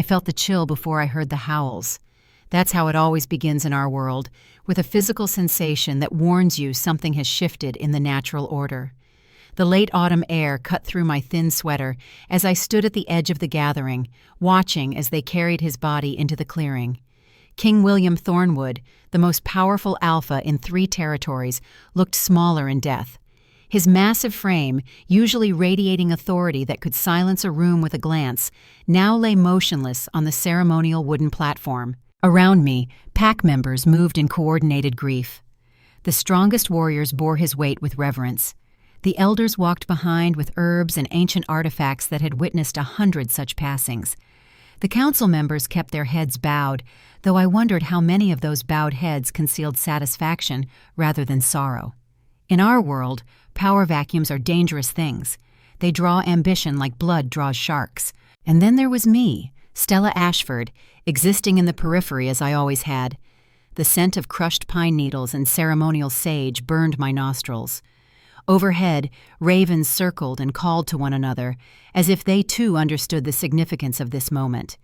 felt the chill before I heard the howls. That's how it always begins in our world, with a physical sensation that warns you something has shifted in the natural order. The late autumn air cut through my thin sweater as I stood at the edge of the gathering, watching as they carried his body into the clearing. King William Thornwood, the most powerful alpha in 3 territories, looked smaller in death. His massive frame, usually radiating authority that could silence a room with a glance, now lay motionless on the ceremonial wooden platform. Around me, pack members moved in coordinated grief. The strongest warriors bore his weight with reverence. The elders walked behind with herbs and ancient artifacts that had witnessed 100 such passings. The council members kept their heads bowed, though I wondered how many of those bowed heads concealed satisfaction rather than sorrow. In our world, power vacuums are dangerous things. They draw ambition like blood draws sharks. And then there was me, Stella Ashford, existing in the periphery as I always had. The scent of crushed pine needles and ceremonial sage burned my nostrils. Overhead, ravens circled and called to one another, as if they too understood the significance of this moment.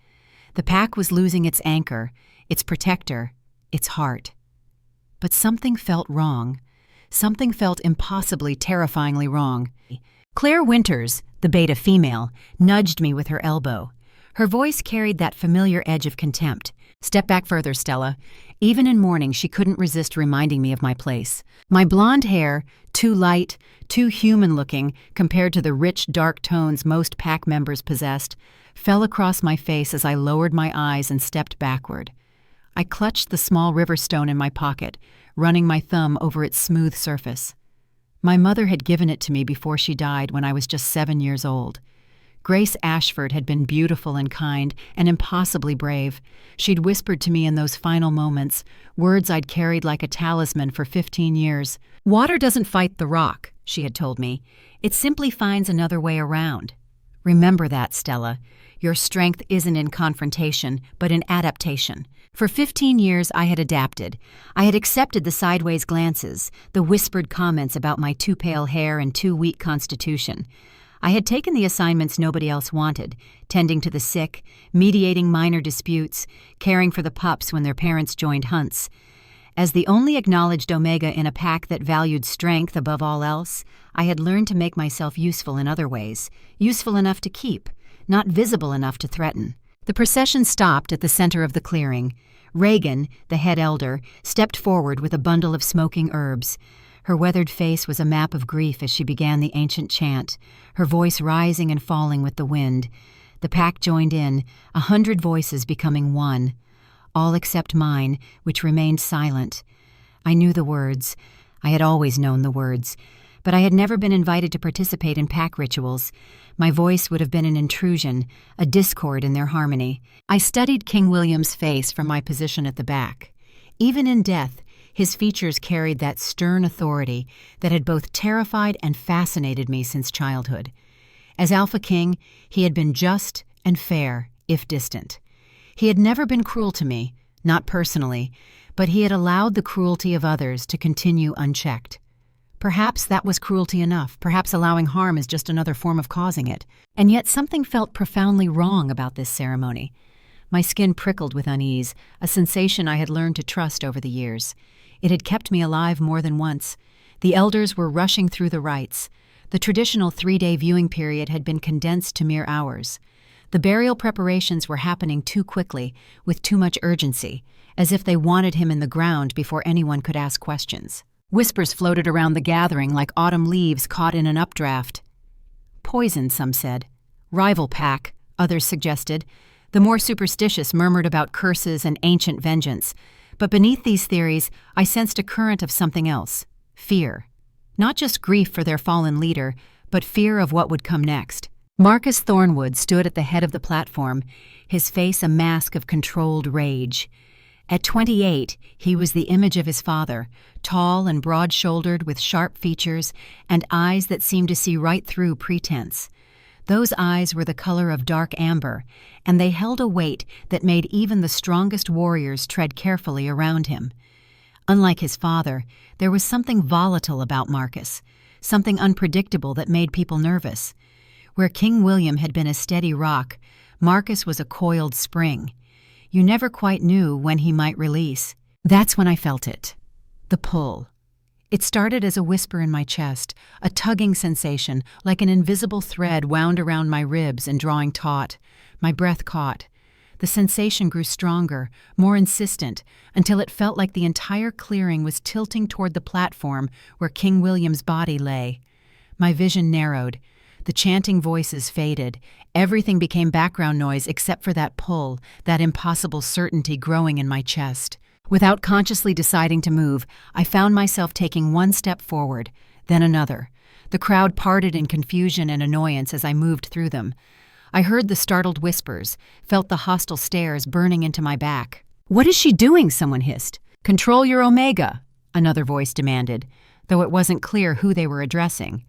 The pack was losing its anchor, its protector, its heart. But something felt wrong. Something felt impossibly, terrifyingly wrong. Claire Winters, the beta female, nudged me with her elbow. Her voice carried that familiar edge of contempt. "Step back further, Stella." Even in mourning, she couldn't resist reminding me of my place. My blonde hair, too light, too human-looking compared to the rich, dark tones most pack members possessed, fell across my face as I lowered my eyes and stepped backward. I clutched the small river stone in my pocket, running my thumb over its smooth surface. My mother had given it to me before she died when I was just 7 years old. Grace Ashford had been beautiful and kind and impossibly brave. She'd whispered to me in those final moments, words I'd carried like a talisman for 15 years. "Water doesn't fight the rock," she had told me. "It simply finds another way around. Remember that, Stella. Your strength isn't in confrontation, but in adaptation." For 15 years I had adapted. I had accepted the sideways glances, the whispered comments about my too pale hair and too weak constitution. I had taken the assignments nobody else wanted, tending to the sick, mediating minor disputes, caring for the pups when their parents joined hunts. As the only acknowledged Omega in a pack that valued strength above all else, I had learned to make myself useful in other ways, useful enough to keep, not visible enough to threaten. The procession stopped at the center of the clearing. Reagan, the head elder, stepped forward with a bundle of smoking herbs. Her weathered face was a map of grief as she began the ancient chant, her voice rising and falling with the wind. The pack joined in, 100 voices becoming one, all except mine, which remained silent. I knew the words. I had always known the words, but I had never been invited to participate in pack rituals. My voice would have been an intrusion, a discord in their harmony. I studied King William's face from my position at the back. Even in death, his features carried that stern authority that had both terrified and fascinated me since childhood. As Alpha King, he had been just and fair, if distant. He had never been cruel to me, not personally, but he had allowed the cruelty of others to continue unchecked. Perhaps that was cruelty enough. Perhaps allowing harm is just another form of causing it. And yet something felt profoundly wrong about this ceremony. My skin prickled with unease, a sensation I had learned to trust over the years. It had kept me alive more than once. The elders were rushing through the rites. The traditional 3-day viewing period had been condensed to mere hours. The burial preparations were happening too quickly, with too much urgency, as if they wanted him in the ground before anyone could ask questions. Whispers floated around the gathering like autumn leaves caught in an updraft. Poison, some said. Rival pack, others suggested. The more superstitious murmured about curses and ancient vengeance. But beneath these theories, I sensed a current of something else. Fear. Not just grief for their fallen leader, but fear of what would come next. Marcus Thornwood stood at the head of the platform, his face a mask of controlled rage. At 28, he was the image of his father, tall and broad-shouldered with sharp features and eyes that seemed to see right through pretense. Those eyes were the color of dark amber, and they held a weight that made even the strongest warriors tread carefully around him. Unlike his father, there was something volatile about Marcus, something unpredictable that made people nervous. Where King William had been a steady rock, Marcus was a coiled spring. You never quite knew when he might release. That's when I felt it. The pull. It started as a whisper in my chest, a tugging sensation, like an invisible thread wound around my ribs and drawing taut. My breath caught. The sensation grew stronger, more insistent, until it felt like the entire clearing was tilting toward the platform where King William's body lay. My vision narrowed. The chanting voices faded. Everything became background noise except for that pull, that impossible certainty growing in my chest. Without consciously deciding to move, I found myself taking one step forward, then another. The crowd parted in confusion and annoyance as I moved through them. I heard the startled whispers, felt the hostile stares burning into my back. "What is she doing?" someone hissed. "Control your omega," another voice demanded, though it wasn't clear who they were addressing.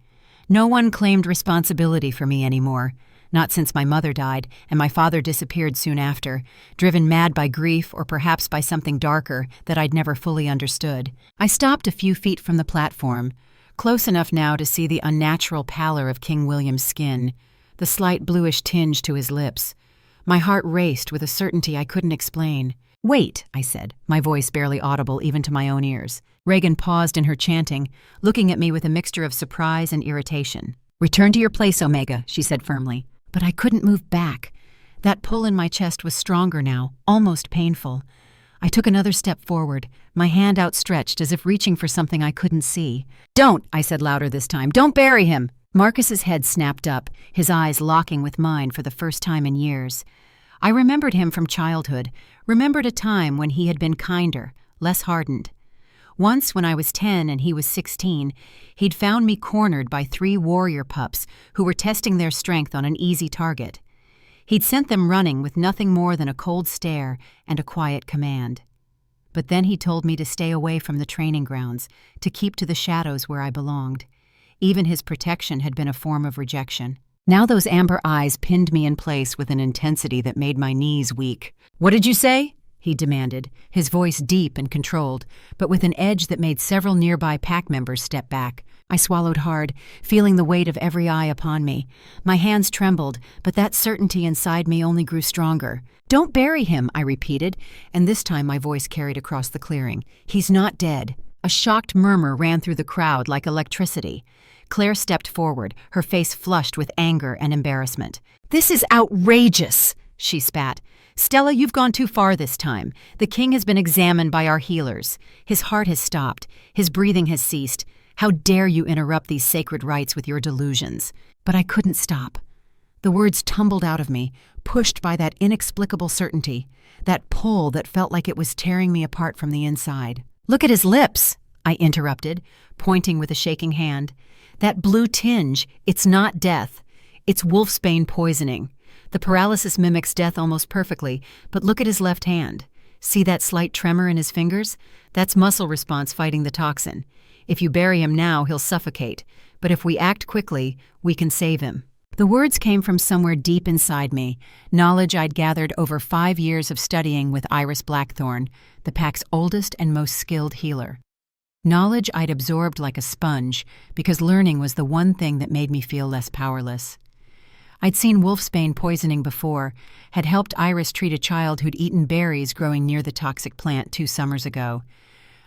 No one claimed responsibility for me anymore. Not since my mother died, and my father disappeared soon after, driven mad by grief or perhaps by something darker that I'd never fully understood. I stopped a few feet from the platform, close enough now to see the unnatural pallor of King William's skin, the slight bluish tinge to his lips. My heart raced with a certainty I couldn't explain. "Wait," I said, my voice barely audible even to my own ears. Regan paused in her chanting, looking at me with a mixture of surprise and irritation. "Return to your place, Omega," she said firmly. But I couldn't move back. That pull in my chest was stronger now, almost painful. I took another step forward, my hand outstretched as if reaching for something I couldn't see. "Don't," I said louder this time. "Don't bury him." Marcus's head snapped up, his eyes locking with mine for the first time in years. I remembered him from childhood, remembered a time when he had been kinder, less hardened. Once, when I was 10 and he was 16, he'd found me cornered by 3 warrior pups who were testing their strength on an easy target. He'd sent them running with nothing more than a cold stare and a quiet command. But then he told me to stay away from the training grounds, to keep to the shadows where I belonged. Even his protection had been a form of rejection. Now those amber eyes pinned me in place with an intensity that made my knees weak. "What did you say?" he demanded, his voice deep and controlled, but with an edge that made several nearby pack members step back. I swallowed hard, feeling the weight of every eye upon me. My hands trembled, but that certainty inside me only grew stronger. "Don't bury him," I repeated, and this time my voice carried across the clearing. "He's not dead." A shocked murmur ran through the crowd like electricity. Claire stepped forward, her face flushed with anger and embarrassment. "This is outrageous," she spat. "Stella, you've gone too far this time. The king has been examined by our healers. His heart has stopped. His breathing has ceased. How dare you interrupt these sacred rites with your delusions?" But I couldn't stop. The words tumbled out of me, pushed by that inexplicable certainty, that pull that felt like it was tearing me apart from the inside. "Look at his lips," I interrupted, pointing with a shaking hand. "That blue tinge, it's not death. It's wolfsbane poisoning. The paralysis mimics death almost perfectly, but look at his left hand. See that slight tremor in his fingers? That's muscle response fighting the toxin. If you bury him now, he'll suffocate, but if we act quickly, we can save him." The words came from somewhere deep inside me, knowledge I'd gathered over 5 years of studying with Iris Blackthorne, the pack's oldest and most skilled healer. Knowledge I'd absorbed like a sponge, because learning was the one thing that made me feel less powerless. I'd seen wolfsbane poisoning before, had helped Iris treat a child who'd eaten berries growing near the toxic plant 2 summers ago.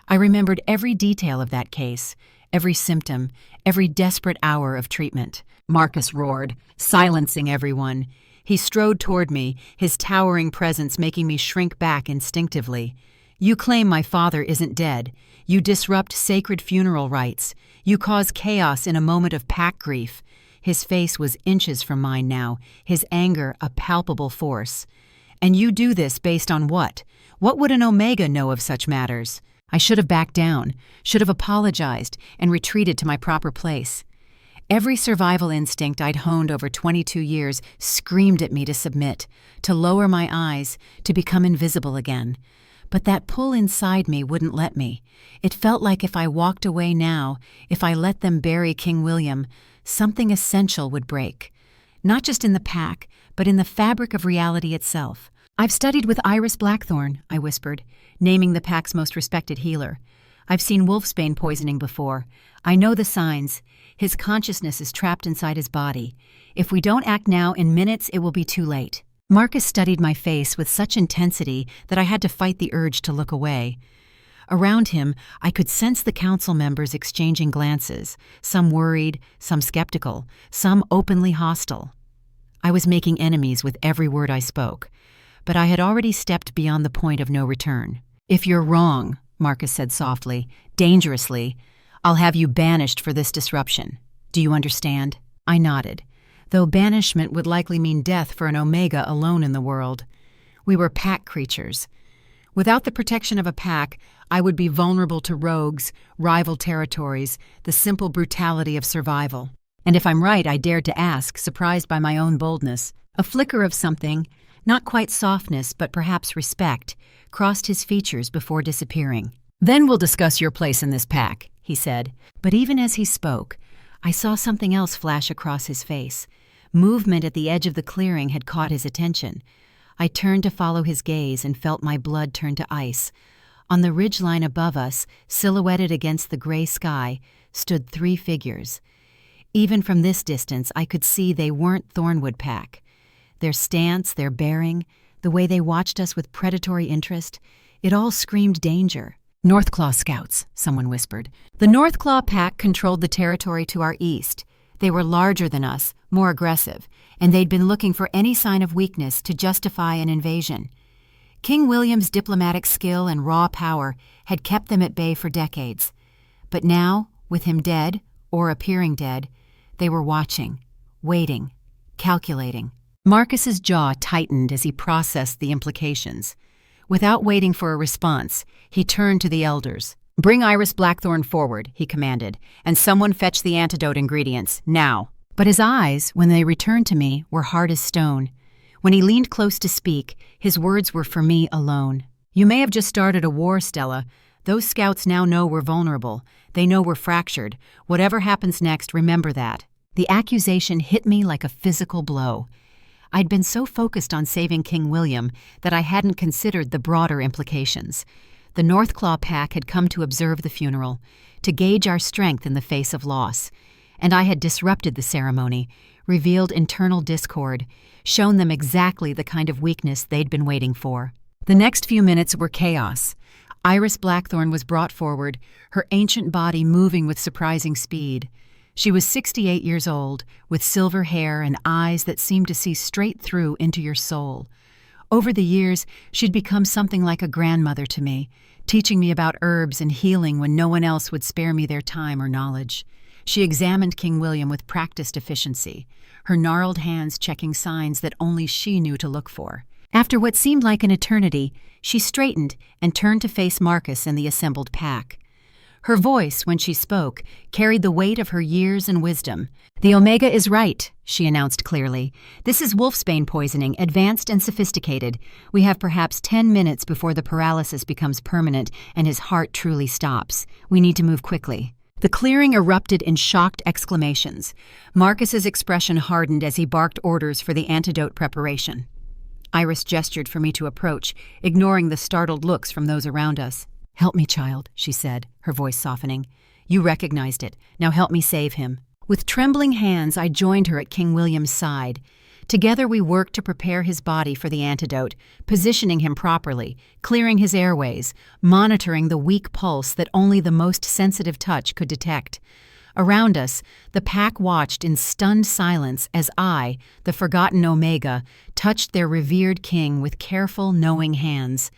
I remembered every detail of that case, every symptom, every desperate hour of treatment. Marcus roared, silencing everyone. He strode toward me, his towering presence making me shrink back instinctively. "You claim my father isn't dead. You disrupt sacred funeral rites. You cause chaos in a moment of pack grief." His face was inches from mine now, his anger a palpable force. "And you do this based on what? What would an Omega know of such matters?" I should have backed down, should have apologized, and retreated to my proper place. Every survival instinct I'd honed over 22 years screamed at me to submit, to lower my eyes, to become invisible again. But that pull inside me wouldn't let me. It felt like if I walked away now, if I let them bury King William, something essential would break. Not just in the pack, but in the fabric of reality itself. "I've studied with Iris Blackthorne," I whispered, naming the pack's most respected healer. "I've seen wolfsbane poisoning before. I know the signs. His consciousness is trapped inside his body. If we don't act now, in minutes it will be too late." Marcus studied my face with such intensity that I had to fight the urge to look away. Around him, I could sense the council members exchanging glances, some worried, some skeptical, some openly hostile. I was making enemies with every word I spoke, but I had already stepped beyond the point of no return. "If you're wrong," Marcus said softly, dangerously, "I'll have you banished for this disruption. Do you understand?" I nodded, though banishment would likely mean death for an Omega alone in the world. We were pack creatures. Without the protection of a pack, I would be vulnerable to rogues, rival territories, the simple brutality of survival. And if I'm right, I dared to ask, surprised by my own boldness. A flicker of something, not quite softness, but perhaps respect, crossed his features before disappearing. "Then we'll discuss your place in this pack," he said. But even as he spoke, I saw something else flash across his face. Movement at the edge of the clearing had caught his attention. I turned to follow his gaze and felt my blood turn to ice. On the ridgeline above us, silhouetted against the gray sky, stood 3 figures. Even from this distance, I could see they weren't Thornwood Pack. Their stance, their bearing, the way they watched us with predatory interest, it all screamed danger. "Northclaw Scouts," someone whispered. The Northclaw Pack controlled the territory to our east. They were larger than us, more aggressive, and they'd been looking for any sign of weakness to justify an invasion. King William's diplomatic skill and raw power had kept them at bay for decades. But now, with him dead, or appearing dead, they were watching, waiting, calculating. Marcus's jaw tightened as he processed the implications. Without waiting for a response, he turned to the elders. "Bring Iris Blackthorn forward," he commanded, "and someone fetch the antidote ingredients, now." But his eyes, when they returned to me, were hard as stone. When he leaned close to speak, his words were for me alone. "You may have just started a war, Stella. Those scouts now know we're vulnerable. They know we're fractured. Whatever happens next, remember that." The accusation hit me like a physical blow. I'd been so focused on saving King William that I hadn't considered the broader implications. The Northclaw Pack had come to observe the funeral, to gauge our strength in the face of loss. And I had disrupted the ceremony, revealed internal discord, shown them exactly the kind of weakness they'd been waiting for. The next few minutes were chaos. Iris Blackthorn was brought forward, her ancient body moving with surprising speed. She was 68 years old, with silver hair and eyes that seemed to see straight through into your soul. Over the years, she'd become something like a grandmother to me, teaching me about herbs and healing when no one else would spare me their time or knowledge. She examined King William with practiced efficiency, her gnarled hands checking signs that only she knew to look for. After what seemed like an eternity, she straightened and turned to face Marcus and the assembled pack. Her voice, when she spoke, carried the weight of her years and wisdom. "The Omega is right," she announced clearly. "This is wolfsbane poisoning, advanced and sophisticated. We have perhaps 10 minutes before the paralysis becomes permanent and his heart truly stops. We need to move quickly." The clearing erupted in shocked exclamations. Marcus's expression hardened as he barked orders for the antidote preparation. Iris gestured for me to approach, ignoring the startled looks from those around us. "Help me, child," she said, her voice softening. "You recognized it. Now help me save him." With trembling hands, I joined her at King William's side. Together we worked to prepare his body for the antidote, positioning him properly, clearing his airways, monitoring the weak pulse that only the most sensitive touch could detect. Around us, the pack watched in stunned silence as I, the forgotten Omega, touched their revered king with careful, knowing hands.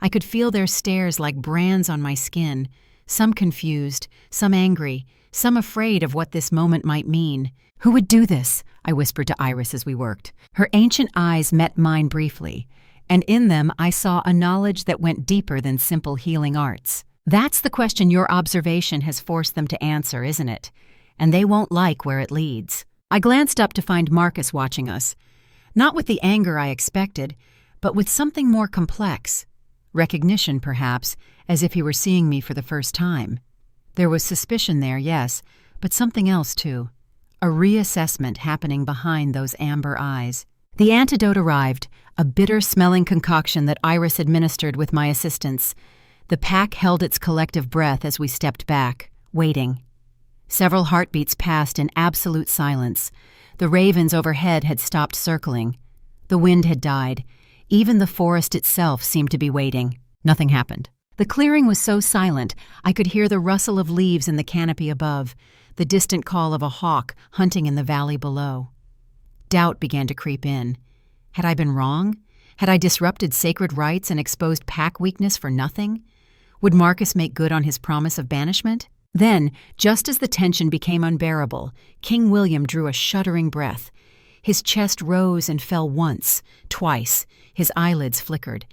I could feel their stares like brands on my skin, some confused, some angry, some afraid of what this moment might mean. "Who would do this?" I whispered to Iris as we worked. Her ancient eyes met mine briefly, and in them I saw a knowledge that went deeper than simple healing arts. "That's the question your observation has forced them to answer, isn't it? And they won't like where it leads." I glanced up to find Marcus watching us, not with the anger I expected, but with something more complex. Recognition, perhaps, as if he were seeing me for the first time. There was suspicion there, yes, but something else too. A reassessment happening behind those amber eyes. The antidote arrived, a bitter-smelling concoction that Iris administered with my assistance. The pack held its collective breath as we stepped back, waiting. Several heartbeats passed in absolute silence. The ravens overhead had stopped circling. The wind had died. Even the forest itself seemed to be waiting. Nothing happened. The clearing was so silent, I could hear the rustle of leaves in the canopy above, the distant call of a hawk hunting in the valley below. Doubt began to creep in. Had I been wrong? Had I disrupted sacred rites and exposed pack weakness for nothing? Would Marcus make good on his promise of banishment? Then, just as the tension became unbearable, King William drew a shuddering breath. His chest rose and fell once, twice. His eyelids flickered.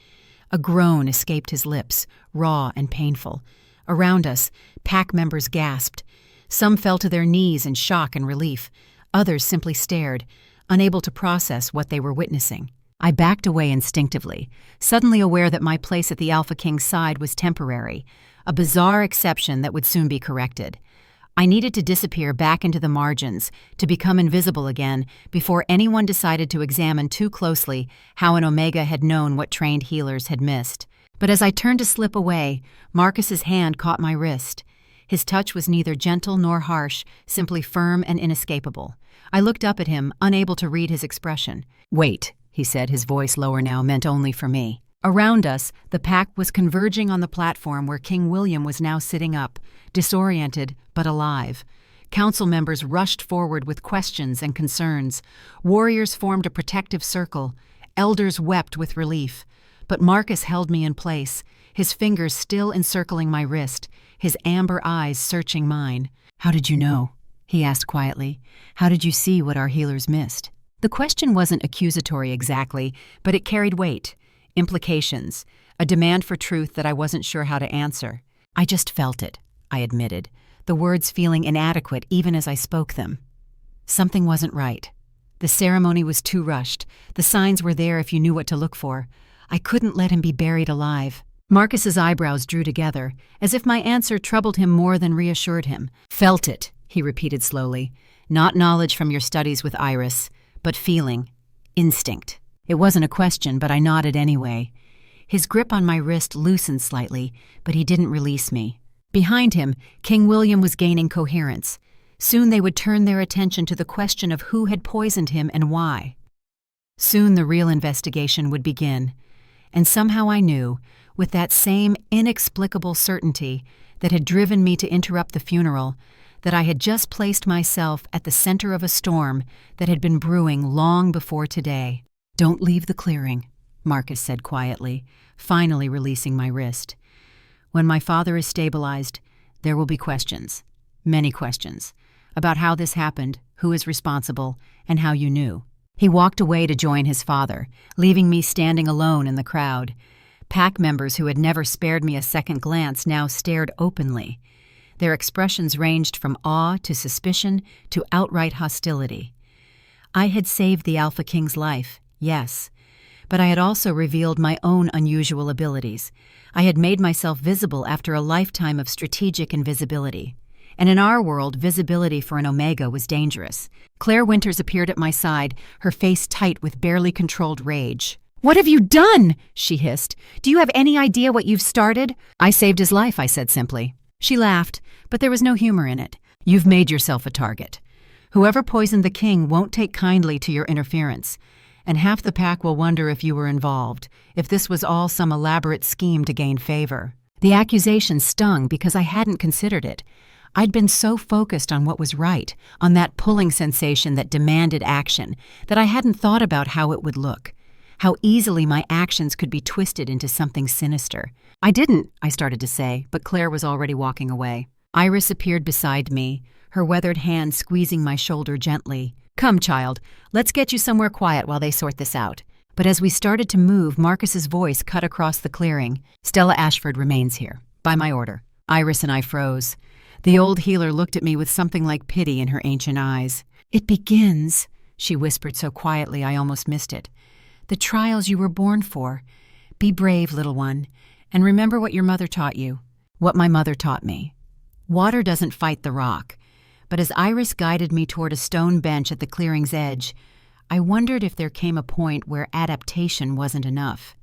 A groan escaped his lips, raw and painful. Around us, pack members gasped. Some fell to their knees in shock and relief. Others simply stared, unable to process what they were witnessing. I backed away instinctively, suddenly aware that my place at the Alpha King's side was temporary, a bizarre exception that would soon be corrected. I needed to disappear back into the margins, to become invisible again, before anyone decided to examine too closely how an Omega had known what trained healers had missed. But as I turned to slip away, Marcus's hand caught my wrist. His touch was neither gentle nor harsh, simply firm and inescapable. I looked up at him, unable to read his expression. "Wait," he said, his voice lower now, meant only for me. Around us, the pack was converging on the platform where King William was now sitting up, disoriented but alive. Council members rushed forward with questions and concerns. Warriors formed a protective circle. Elders wept with relief. But Marcus held me in place, his fingers still encircling my wrist, his amber eyes searching mine. "How did you know?" he asked quietly. "How did you see what our healers missed?" The question wasn't accusatory exactly, but it carried weight. Implications, a demand for truth that I wasn't sure how to answer. "I just felt it," I admitted, the words feeling inadequate even as I spoke them. Something wasn't right. The ceremony was too rushed. The signs were there if you knew what to look for. I couldn't let him be buried alive. Marcus's eyebrows drew together, as if my answer troubled him more than reassured him. "Felt it," he repeated slowly. "Not knowledge from your studies with Iris, but feeling, instinct." It wasn't a question, but I nodded anyway. His grip on my wrist loosened slightly, but he didn't release me. Behind him, King William was gaining coherence. Soon they would turn their attention to the question of who had poisoned him and why. Soon the real investigation would begin. And somehow I knew, with that same inexplicable certainty that had driven me to interrupt the funeral, that I had just placed myself at the center of a storm that had been brewing long before today. "Don't leave the clearing," Marcus said quietly, finally releasing my wrist. "When my father is stabilized, there will be questions, many questions, about how this happened, who is responsible, and how you knew." He walked away to join his father, leaving me standing alone in the crowd. Pack members who had never spared me a second glance now stared openly. Their expressions ranged from awe to suspicion to outright hostility. I had saved the Alpha King's life, yes, but I had also revealed my own unusual abilities. I had made myself visible after a lifetime of strategic invisibility. And in our world, visibility for an Omega was dangerous. Claire Winters appeared at my side, her face tight with barely controlled rage. "What have you done?" she hissed. "Do you have any idea what you've started?" "I saved his life," I said simply. She laughed, but there was no humor in it. "You've made yourself a target. Whoever poisoned the king won't take kindly to your interference, and half the pack will wonder if you were involved, if this was all some elaborate scheme to gain favor." The accusation stung because I hadn't considered it. I'd been so focused on what was right, on that pulling sensation that demanded action, that I hadn't thought about how it would look, how easily my actions could be twisted into something sinister. I started to say, but Claire was already walking away. Iris appeared beside me, her weathered hand squeezing my shoulder gently. "Come, child, let's get you somewhere quiet while they sort this out." But as we started to move, Marcus's voice cut across the clearing. "Stella Ashford remains here, by my order." Iris and I froze. The old healer looked at me with something like pity in her ancient eyes. "It begins," she whispered so quietly I almost missed it. "The trials you were born for. Be brave, little one, and remember what your mother taught you." What my mother taught me. Water doesn't fight the rock. But as Iris guided me toward a stone bench at the clearing's edge, I wondered if there came a point where adaptation wasn't enough,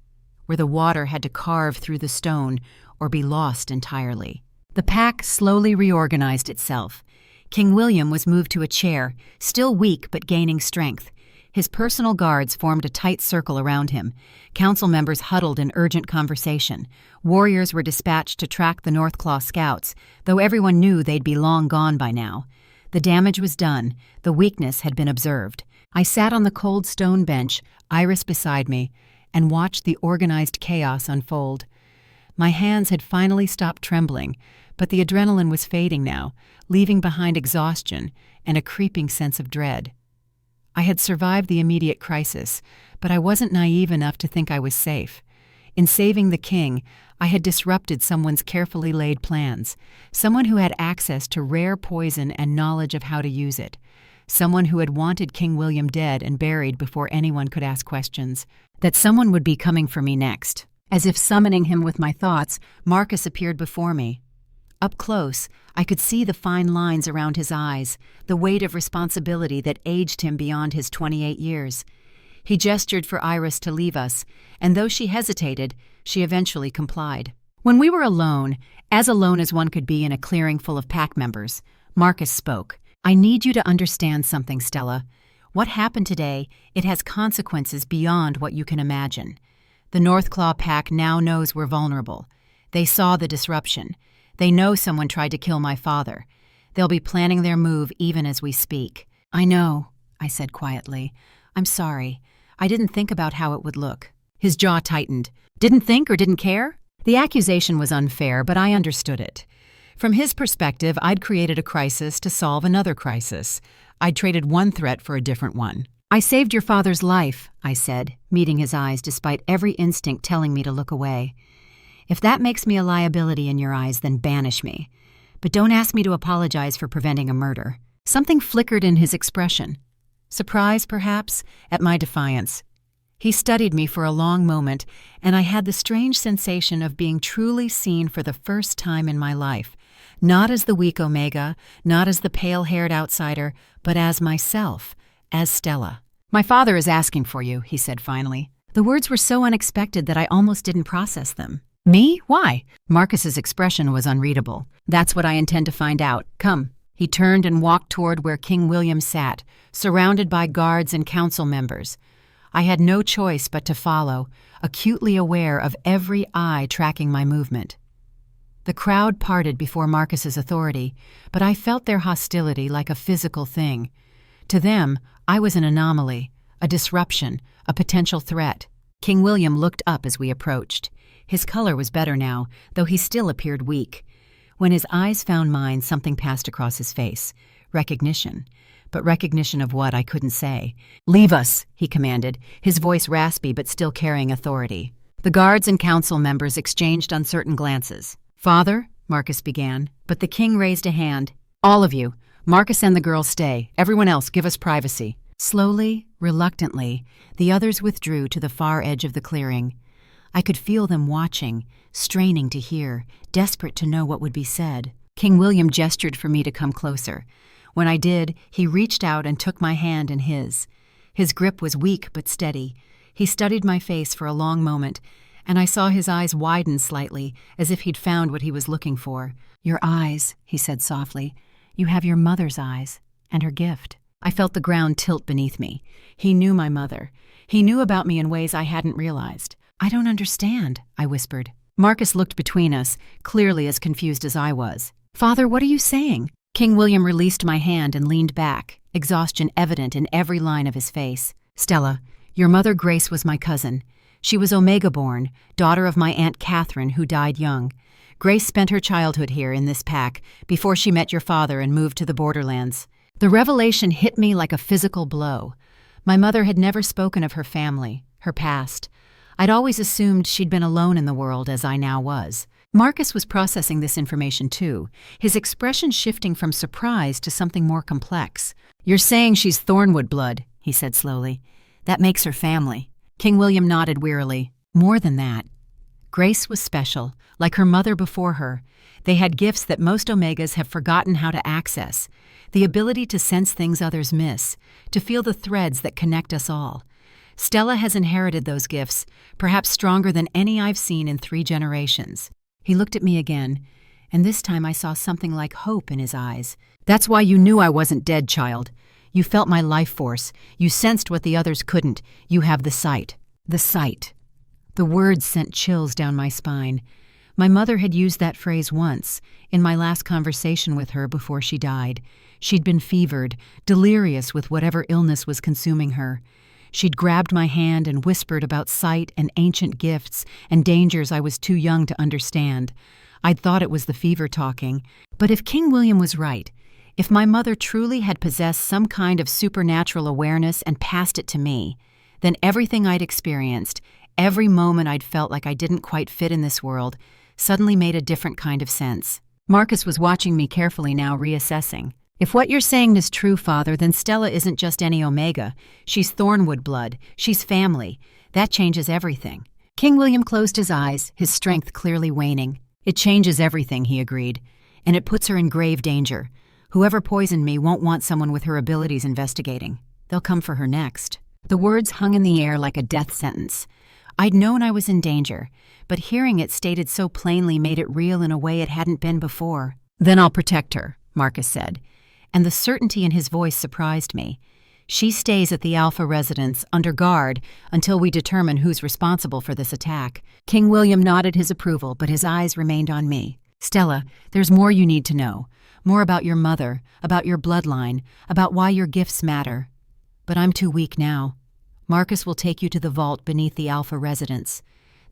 where the water had to carve through the stone or be lost entirely. The pack slowly reorganized itself. King William was moved to a chair, still weak but gaining strength. His personal guards formed a tight circle around him. Council members huddled in urgent conversation. Warriors were dispatched to track the Northclaw scouts, though everyone knew they'd be long gone by now. The damage was done. The weakness had been observed. I sat on the cold stone bench, Iris beside me, and watched the organized chaos unfold. My hands had finally stopped trembling, but the adrenaline was fading now, leaving behind exhaustion and a creeping sense of dread. I had survived the immediate crisis, but I wasn't naive enough to think I was safe. In saving the king, I had disrupted someone's carefully laid plans, someone who had access to rare poison and knowledge of how to use it, someone who had wanted King William dead and buried before anyone could ask questions. That someone would be coming for me next. As if summoning him with my thoughts, Marcus appeared before me. Up close, I could see the fine lines around his eyes, the weight of responsibility that aged him beyond his 28 years. He gestured for Iris to leave us, and though she hesitated, she eventually complied. When we were alone as one could be in a clearing full of pack members, Marcus spoke. "I need you to understand something, Stella. What happened today, it has consequences beyond what you can imagine. The Northclaw pack now knows we're vulnerable. They saw the disruption. They know someone tried to kill my father. They'll be planning their move even as we speak." "I know," I said quietly. "I'm sorry. I didn't think about how it would look." His jaw tightened. Didn't think or didn't care? The accusation was unfair, but I understood it. From his perspective, I'd created a crisis to solve another crisis. I'd traded one threat for a different one. "I saved your father's life," I said, meeting his eyes despite every instinct telling me to look away. "If that makes me a liability in your eyes, then banish me. But don't ask me to apologize for preventing a murder." Something flickered in his expression. Surprise, perhaps, at my defiance. He studied me for a long moment, and I had the strange sensation of being truly seen for the first time in my life. Not as the weak Omega, not as the pale-haired outsider, but as myself, as Stella. "My father is asking for you," he said finally. The words were so unexpected that I almost didn't process them. "Me? Why?" Marcus's expression was unreadable. "That's what I intend to find out. Come." He turned and walked toward where King William sat, surrounded by guards and council members. I had no choice but to follow, acutely aware of every eye tracking my movement. The crowd parted before Marcus's authority, but I felt their hostility like a physical thing. To them, I was an anomaly, a disruption, a potential threat. King William looked up as we approached. His color was better now, though he still appeared weak. When his eyes found mine, something passed across his face. Recognition. But recognition of what, I couldn't say. "Leave us," he commanded, his voice raspy but still carrying authority. The guards and council members exchanged uncertain glances. "Father," Marcus began, but the king raised a hand. "All of you. Marcus and the girls stay. Everyone else, give us privacy." Slowly, reluctantly, the others withdrew to the far edge of the clearing. I could feel them watching, straining to hear, desperate to know what would be said. King William gestured for me to come closer. When I did, he reached out and took my hand in his. His grip was weak but steady. He studied my face for a long moment, and I saw his eyes widen slightly, as if he'd found what he was looking for. "Your eyes," he said softly. "You have your mother's eyes, and her gift." I felt the ground tilt beneath me. He knew my mother. He knew about me in ways I hadn't realized. "I don't understand," I whispered. Marcus looked between us, clearly as confused as I was. "Father, what are you saying?" King William released my hand and leaned back, exhaustion evident in every line of his face. "Stella, your mother Grace was my cousin. She was Omega-born, daughter of my Aunt Catherine, who died young. Grace spent her childhood here in this pack before she met your father and moved to the borderlands." The revelation hit me like a physical blow. My mother had never spoken of her family, her past. I'd always assumed she'd been alone in the world as I now was. Marcus was processing this information too, his expression shifting from surprise to something more complex. "You're saying she's Thornwood blood," he said slowly. "That makes her family." King William nodded wearily. "More than that. Grace was special, like her mother before her. They had gifts that most Omegas have forgotten how to access. The ability to sense things others miss, to feel the threads that connect us all. Stella has inherited those gifts, perhaps stronger than any I've seen in 3 generations. He looked at me again, and this time I saw something like hope in his eyes. "That's why you knew I wasn't dead, child. You felt my life force. You sensed what the others couldn't. You have the sight. The sight. The words sent chills down my spine. My mother had used that phrase once, in my last conversation with her before she died. She'd been fevered, delirious with whatever illness was consuming her. She'd grabbed my hand and whispered about sight and ancient gifts and dangers I was too young to understand. I'd thought it was the fever talking. But if King William was right, if my mother truly had possessed some kind of supernatural awareness and passed it to me, then everything I'd experienced, every moment I'd felt like I didn't quite fit in this world, suddenly made a different kind of sense. Marcus was watching me carefully now, reassessing. If what you're saying is true, Father, then Stella isn't just any Omega. She's Thornwood blood. She's family. That changes everything. King William closed his eyes, his strength clearly waning. It changes everything, he agreed. And it puts her in grave danger. Whoever poisoned me won't want someone with her abilities investigating. They'll come for her next. The words hung in the air like a death sentence. I'd known I was in danger, but hearing it stated so plainly made it real in a way it hadn't been before. Then I'll protect her, Marcus said. And the certainty in his voice surprised me. She stays at the Alpha residence, under guard, until we determine who's responsible for this attack. King William nodded his approval, but his eyes remained on me. Stella, there's more you need to know. More about your mother, about your bloodline, about why your gifts matter. But I'm too weak now. Marcus will take you to the vault beneath the Alpha residence.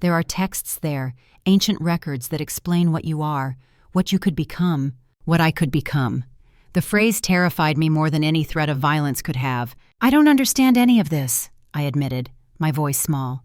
There are texts there, ancient records that explain what you are, what you could become, what I could become. The phrase terrified me more than any threat of violence could have. I don't understand any of this, I admitted, my voice small.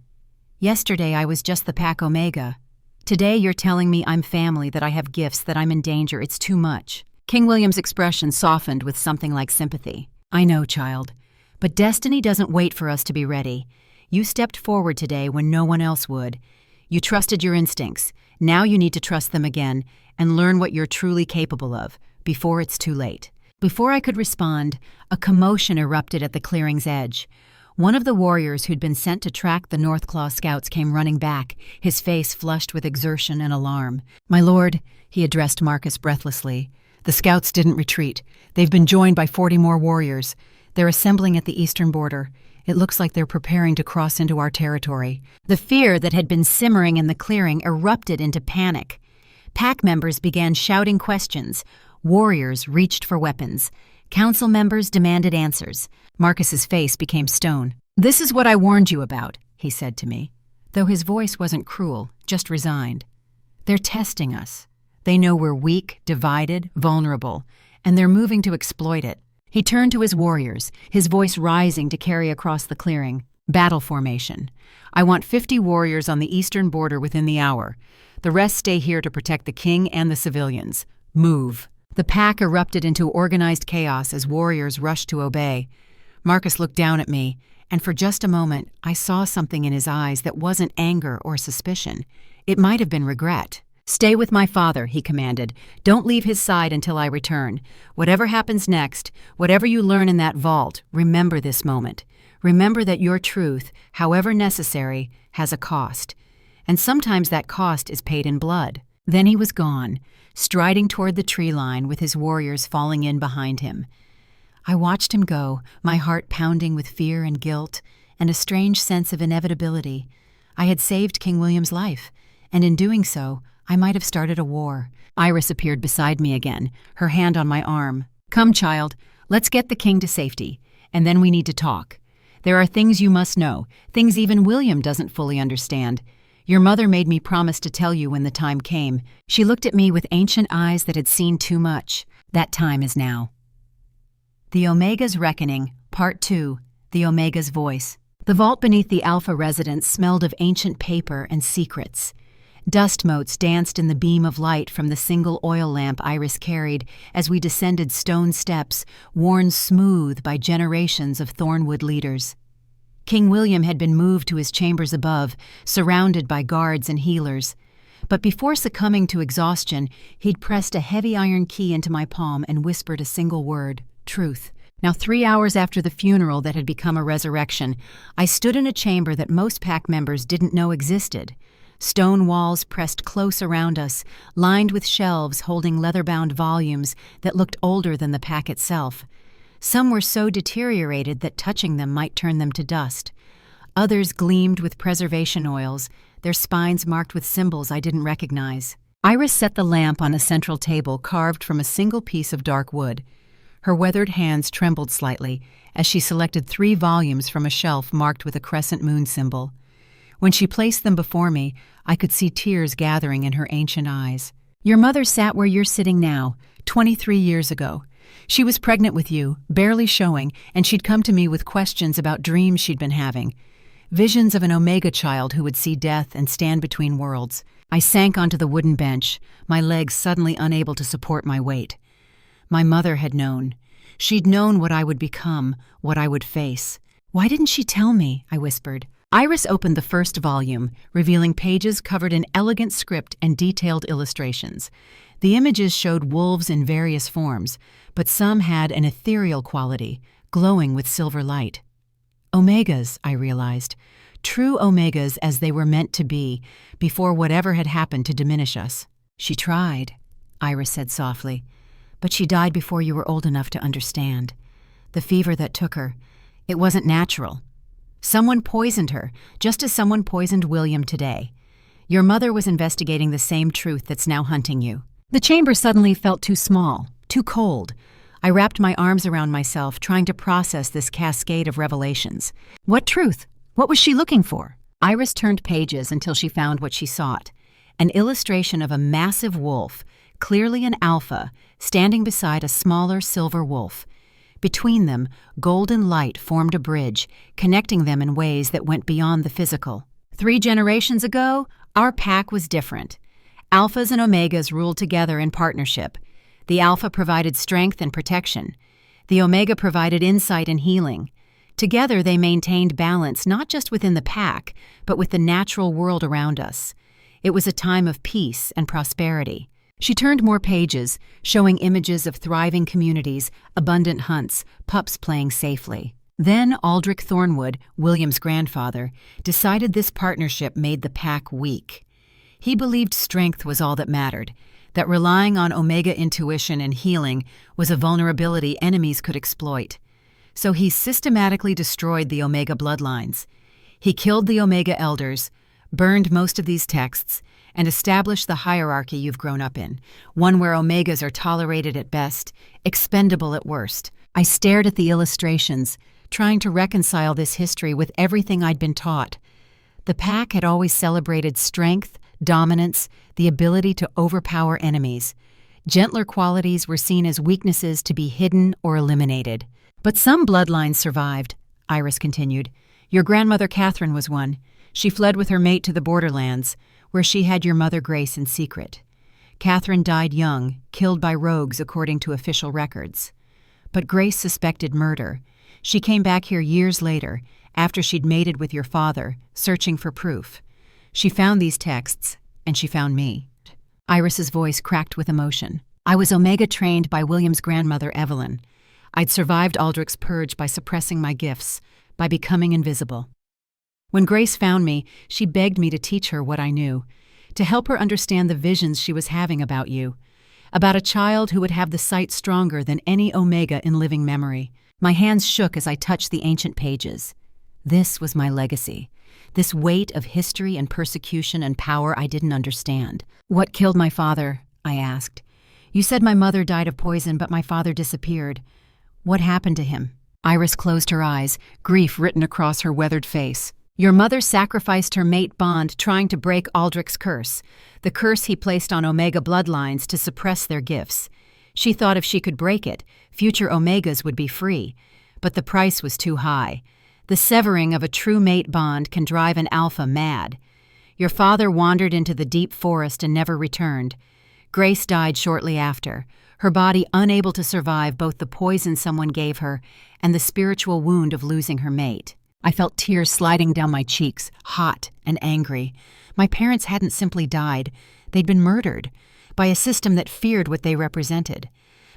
Yesterday I was just the Pack Omega. Today you're telling me I'm family, that I have gifts, that I'm in danger. It's too much. King William's expression softened with something like sympathy. I know, child. But destiny doesn't wait for us to be ready. You stepped forward today when no one else would. You trusted your instincts. Now you need to trust them again and learn what you're truly capable of, before it's too late. Before I could respond, a commotion erupted at the clearing's edge. One of the warriors who'd been sent to track the Northclaw scouts came running back, his face flushed with exertion and alarm. My lord, he addressed Marcus breathlessly. The scouts didn't retreat. They've been joined by 40 more warriors. They're assembling at the eastern border. It looks like they're preparing to cross into our territory. The fear that had been simmering in the clearing erupted into panic. Pack members began shouting questions. Warriors reached for weapons. Council members demanded answers. Marcus's face became stone. This is what I warned you about, he said to me, though his voice wasn't cruel, just resigned. They're testing us. They know we're weak, divided, vulnerable, and they're moving to exploit it. He turned to his warriors, his voice rising to carry across the clearing. Battle formation. I want 50 warriors on the eastern border within the hour. The rest stay here to protect the king and the civilians. Move. The pack erupted into organized chaos as warriors rushed to obey. Marcus looked down at me, and for just a moment I saw something in his eyes that wasn't anger or suspicion. It might have been regret. Stay with my father, he commanded. Don't leave his side until I return. Whatever happens next, whatever you learn in that vault, remember this moment. Remember that your truth, however necessary, has a cost. And sometimes that cost is paid in blood. Then he was gone, striding toward the tree line with his warriors falling in behind him. I watched him go, my heart pounding with fear and guilt, and a strange sense of inevitability. I had saved King William's life, and in doing so, I might have started a war. Iris appeared beside me again, her hand on my arm. Come, child, let's get the king to safety, and then we need to talk. There are things you must know, things even William doesn't fully understand. Your mother made me promise to tell you when the time came. She looked at me with ancient eyes that had seen too much. That time is now. The Omega's Reckoning, Part 2, The Omega's Voice. The vault beneath the Alpha residence smelled of ancient paper and secrets. Dust motes danced in the beam of light from the single oil lamp Iris carried as we descended stone steps, worn smooth by generations of Thornwood leaders. King William had been moved to his chambers above, surrounded by guards and healers. But before succumbing to exhaustion, he'd pressed a heavy iron key into my palm and whispered a single word, truth. Now 3 hours after the funeral that had become a resurrection, I stood in a chamber that most pack members didn't know existed. Stone walls pressed close around us, lined with shelves holding leather-bound volumes that looked older than the pack itself. Some were so deteriorated that touching them might turn them to dust. Others gleamed with preservation oils, their spines marked with symbols I didn't recognize. Iris set the lamp on a central table carved from a single piece of dark wood. Her weathered hands trembled slightly as she selected 3 volumes from a shelf marked with a crescent moon symbol. When she placed them before me, I could see tears gathering in her ancient eyes. Your mother sat where you're sitting now, 23 years ago. She was pregnant with you, barely showing, and she'd come to me with questions about dreams she'd been having. Visions of an Omega child who would see death and stand between worlds. I sank onto the wooden bench, my legs suddenly unable to support my weight. My mother had known. She'd known what I would become, what I would face. Why didn't she tell me? I whispered. Iris opened the first volume, revealing pages covered in elegant script and detailed illustrations. The images showed wolves in various forms, but some had an ethereal quality, glowing with silver light. Omegas, I realized. True Omegas as they were meant to be, before whatever had happened to diminish us. She tried, Iris said softly, but she died before you were old enough to understand. The fever that took her, it wasn't natural. Someone poisoned her, just as someone poisoned William today. Your mother was investigating the same truth that's now hunting you. The chamber suddenly felt too small, too cold. I wrapped my arms around myself, trying to process this cascade of revelations. What truth? What was she looking for? Iris turned pages until she found what she sought. An illustration of a massive wolf, clearly an alpha, standing beside a smaller silver wolf. Between them, golden light formed a bridge, connecting them in ways that went beyond the physical. 3 generations ago, our pack was different. Alphas and Omegas ruled together in partnership. The Alpha provided strength and protection. The Omega provided insight and healing. Together they maintained balance not just within the pack, but with the natural world around us. It was a time of peace and prosperity. She turned more pages, showing images of thriving communities, abundant hunts, pups playing safely. Then Aldrich Thornwood, William's grandfather, decided this partnership made the pack weak. He believed strength was all that mattered, that relying on Omega intuition and healing was a vulnerability enemies could exploit. So he systematically destroyed the Omega bloodlines. He killed the Omega elders, burned most of these texts, and established the hierarchy you've grown up in, one where Omegas are tolerated at best, expendable at worst. I stared at the illustrations, trying to reconcile this history with everything I'd been taught. The pack had always celebrated strength, dominance, the ability to overpower enemies. Gentler qualities were seen as weaknesses to be hidden or eliminated. But some bloodlines survived, Iris continued. Your grandmother Catherine was one. She fled with her mate to the borderlands, where she had your mother Grace in secret. Catherine died young, killed by rogues according to official records. But Grace suspected murder. She came back here years later, after she'd mated with your father, searching for proof. She found these texts, and she found me. Iris's voice cracked with emotion. I was Omega trained by William's grandmother Evelyn. I'd survived Aldrich's purge by suppressing my gifts, by becoming invisible. When Grace found me, she begged me to teach her what I knew, to help her understand the visions she was having about you, about a child who would have the sight stronger than any Omega in living memory. My hands shook as I touched the ancient pages. This was my legacy, this weight of history and persecution and power I didn't understand. What killed my father? I asked. You said my mother died of poison, but my father disappeared. What happened to him? Iris closed her eyes, grief written across her weathered face. Your mother sacrificed her mate Bond trying to break Aldrich's curse, the curse he placed on Omega bloodlines to suppress their gifts. She thought if she could break it, future Omegas would be free, but the price was too high. The severing of a true mate bond can drive an alpha mad. Your father wandered into the deep forest and never returned. Grace died shortly after, her body unable to survive both the poison someone gave her and the spiritual wound of losing her mate. I felt tears sliding down my cheeks, hot and angry. My parents hadn't simply died. They'd been murdered by a system that feared what they represented,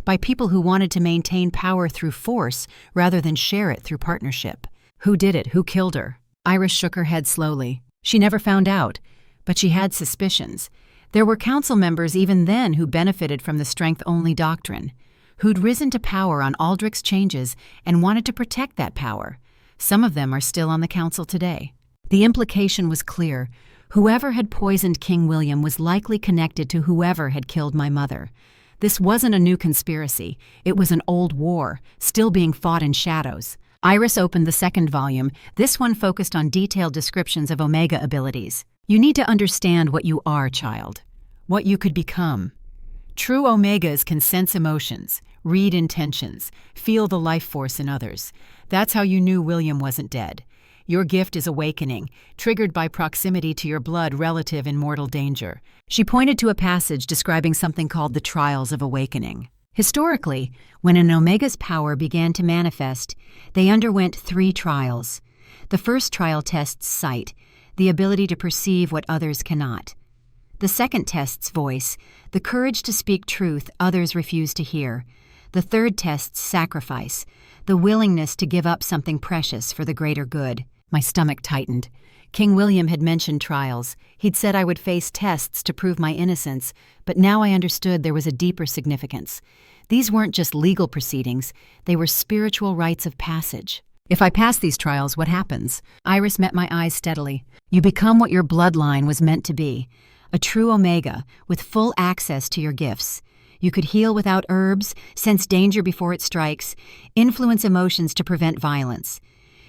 by people who wanted to maintain power through force rather than share it through partnership. Who did it? Who killed her? Iris shook her head slowly. She never found out, but she had suspicions. There were council members even then who benefited from the strength-only doctrine, who'd risen to power on Aldrich's changes and wanted to protect that power. Some of them are still on the council today. The implication was clear. Whoever had poisoned King William was likely connected to whoever had killed my mother. This wasn't a new conspiracy. It was an old war, still being fought in shadows. Iris opened the second volume. This one focused on detailed descriptions of Omega abilities. You need to understand what you are, child. What you could become. True Omegas can sense emotions, read intentions, feel the life force in others. That's how you knew William wasn't dead. Your gift is awakening, triggered by proximity to your blood relative in mortal danger. She pointed to a passage describing something called the trials of awakening. Historically, when an Omega's power began to manifest, they underwent 3 trials. The first trial tests sight, the ability to perceive what others cannot. The second tests voice, the courage to speak truth others refuse to hear. The third tests sacrifice, the willingness to give up something precious for the greater good. My stomach tightened. King William had mentioned trials. He'd said I would face tests to prove my innocence, but now I understood there was a deeper significance. These weren't just legal proceedings, they were spiritual rites of passage. If I pass these trials, what happens? Iris met my eyes steadily. You become what your bloodline was meant to be, a true Omega with full access to your gifts. You could heal without herbs, sense danger before it strikes, influence emotions to prevent violence.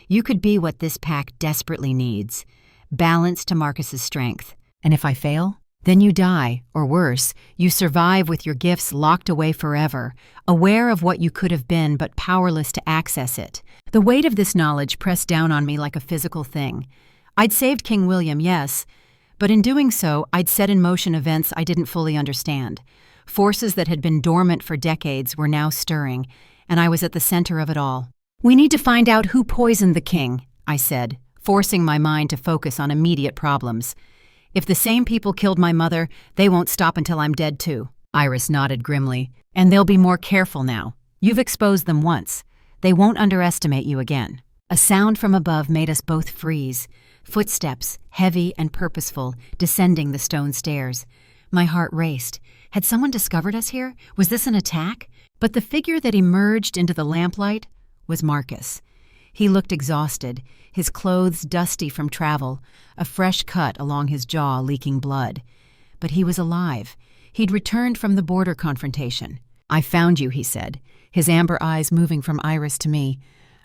You could be what this pack desperately needs, balance to Marcus's strength. And if I fail? Then you die, or worse, you survive with your gifts locked away forever, aware of what you could have been but powerless to access it. The weight of this knowledge pressed down on me like a physical thing. I'd saved King William, yes, but in doing so, I'd set in motion events I didn't fully understand. Forces that had been dormant for decades were now stirring, and I was at the center of it all. We need to find out who poisoned the king, I said, forcing my mind to focus on immediate problems. If the same people killed my mother, they won't stop until I'm dead too. Iris nodded grimly. And they'll be more careful now. You've exposed them once. They won't underestimate you again. A sound from above made us both freeze. Footsteps, heavy and purposeful, descending the stone stairs. My heart raced. Had someone discovered us here? Was this an attack? But the figure that emerged into the lamplight was Marcus. He looked exhausted, his clothes dusty from travel, a fresh cut along his jaw leaking blood. But he was alive. He'd returned from the border confrontation. I found you, he said, his amber eyes moving from Iris to me.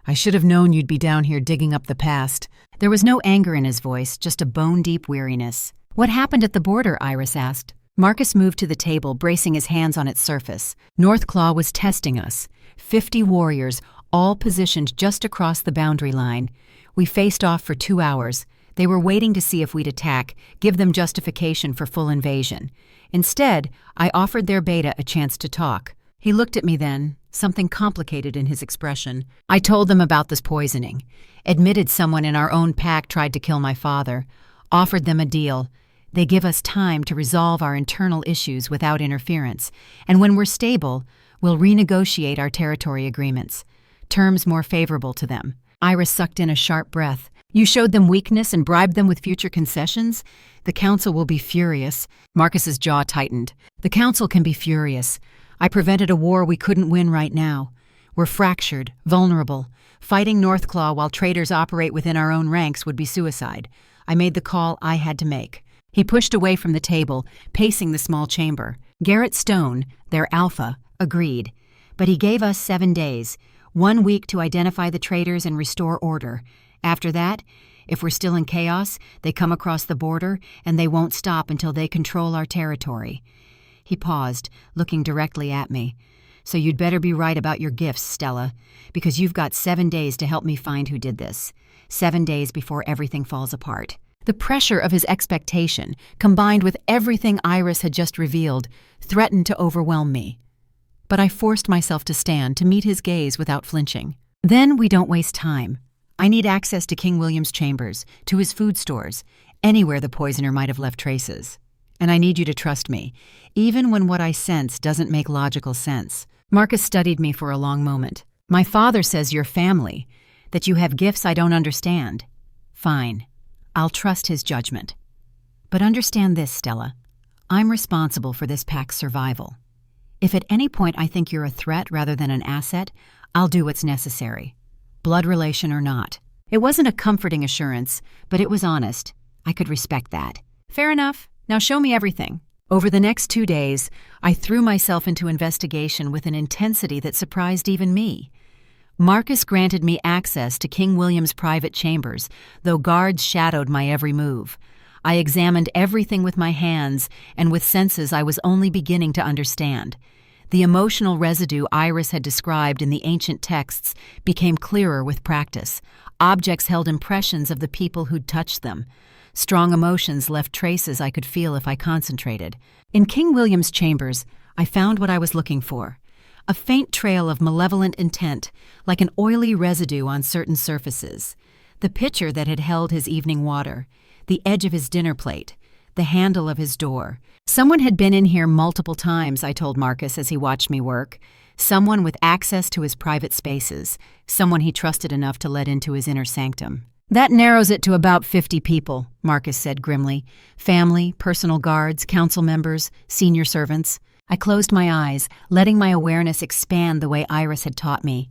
I should have known you'd be down here digging up the past. There was no anger in his voice, just a bone-deep weariness. What happened at the border? Iris asked. Marcus moved to the table, bracing his hands on its surface. Northclaw was testing us. 50 warriors, all positioned just across the boundary line. We faced off for 2 hours. They were waiting to see if we'd attack, give them justification for full invasion. Instead, I offered their beta a chance to talk. He looked at me then, something complicated in his expression. I told them about this poisoning, admitted someone in our own pack tried to kill my father, offered them a deal. They give us time to resolve our internal issues without interference, and when we're stable, we'll renegotiate our territory agreements, terms more favorable to them. Iris sucked in a sharp breath. You showed them weakness and bribed them with future concessions? The council will be furious. Marcus's jaw tightened. The council can be furious. I prevented a war we couldn't win right now. We're fractured, vulnerable. Fighting Northclaw while traitors operate within our own ranks would be suicide. I made the call I had to make. He pushed away from the table, pacing the small chamber. Garrett Stone, their alpha, agreed. But he gave us 7 days, 1 week to identify the traitors and restore order. After that, if we're still in chaos, they come across the border, and they won't stop until they control our territory. He paused, looking directly at me. So you'd better be right about your gifts, Stella, because you've got 7 days to help me find who did this. 7 days before everything falls apart. The pressure of his expectation, combined with everything Iris had just revealed, threatened to overwhelm me. But I forced myself to stand to meet his gaze without flinching. Then we don't waste time. I need access to King William's chambers, to his food stores, anywhere the poisoner might have left traces. And I need you to trust me, even when what I sense doesn't make logical sense. Marcus studied me for a long moment. My father says you're family, that you have gifts I don't understand. Fine. I'll trust his judgment. But understand this, Stella. I'm responsible for this pack's survival. If at any point I think you're a threat rather than an asset, I'll do what's necessary. Blood relation or not. It wasn't a comforting assurance, but it was honest. I could respect that. Fair enough. Now show me everything. Over the next 2 days, I threw myself into investigation with an intensity that surprised even me. Marcus granted me access to King William's private chambers, though guards shadowed my every move. I examined everything with my hands and with senses I was only beginning to understand. The emotional residue Iris had described in the ancient texts became clearer with practice. Objects held impressions of the people who'd touched them. Strong emotions left traces I could feel if I concentrated. In King William's chambers, I found what I was looking for. A faint trail of malevolent intent, like an oily residue on certain surfaces. The pitcher that had held his evening water, the edge of his dinner plate, the handle of his door. Someone had been in here multiple times, I told Marcus as he watched me work. Someone with access to his private spaces, someone he trusted enough to let into his inner sanctum. That narrows it to about 50 people, Marcus said grimly. Family, personal guards, council members, senior servants. I closed my eyes, letting my awareness expand the way Iris had taught me.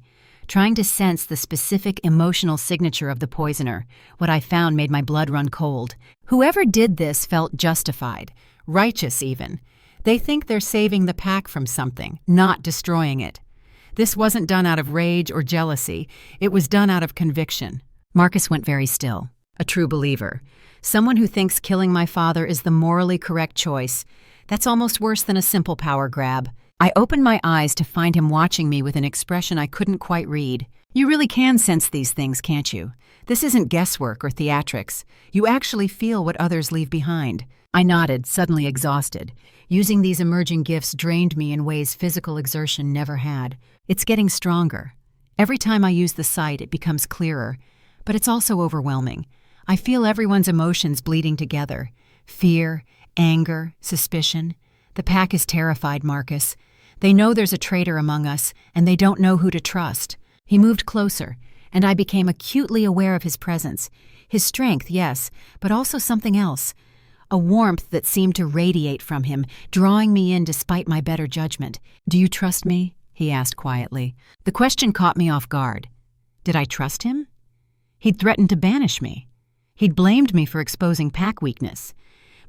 Trying to sense the specific emotional signature of the poisoner, what I found made my blood run cold. Whoever did this felt justified, righteous even. They think they're saving the pack from something, not destroying it. This wasn't done out of rage or jealousy. It was done out of conviction. Marcus went very still. A true believer. Someone who thinks killing my father is the morally correct choice. That's almost worse than a simple power grab. I opened my eyes to find him watching me with an expression I couldn't quite read. You really can sense these things, can't you? This isn't guesswork or theatrics. You actually feel what others leave behind. I nodded, suddenly exhausted. Using these emerging gifts drained me in ways physical exertion never had. It's getting stronger. Every time I use the sight, it becomes clearer. But it's also overwhelming. I feel everyone's emotions bleeding together. Fear, anger, suspicion. The pack is terrified, Marcus. They know there's a traitor among us, and they don't know who to trust. He moved closer, and I became acutely aware of his presence. His strength, yes, but also something else. A warmth that seemed to radiate from him, drawing me in despite my better judgment. "Do you trust me?" he asked quietly. The question caught me off guard. Did I trust him? He'd threatened to banish me. He'd blamed me for exposing pack weakness.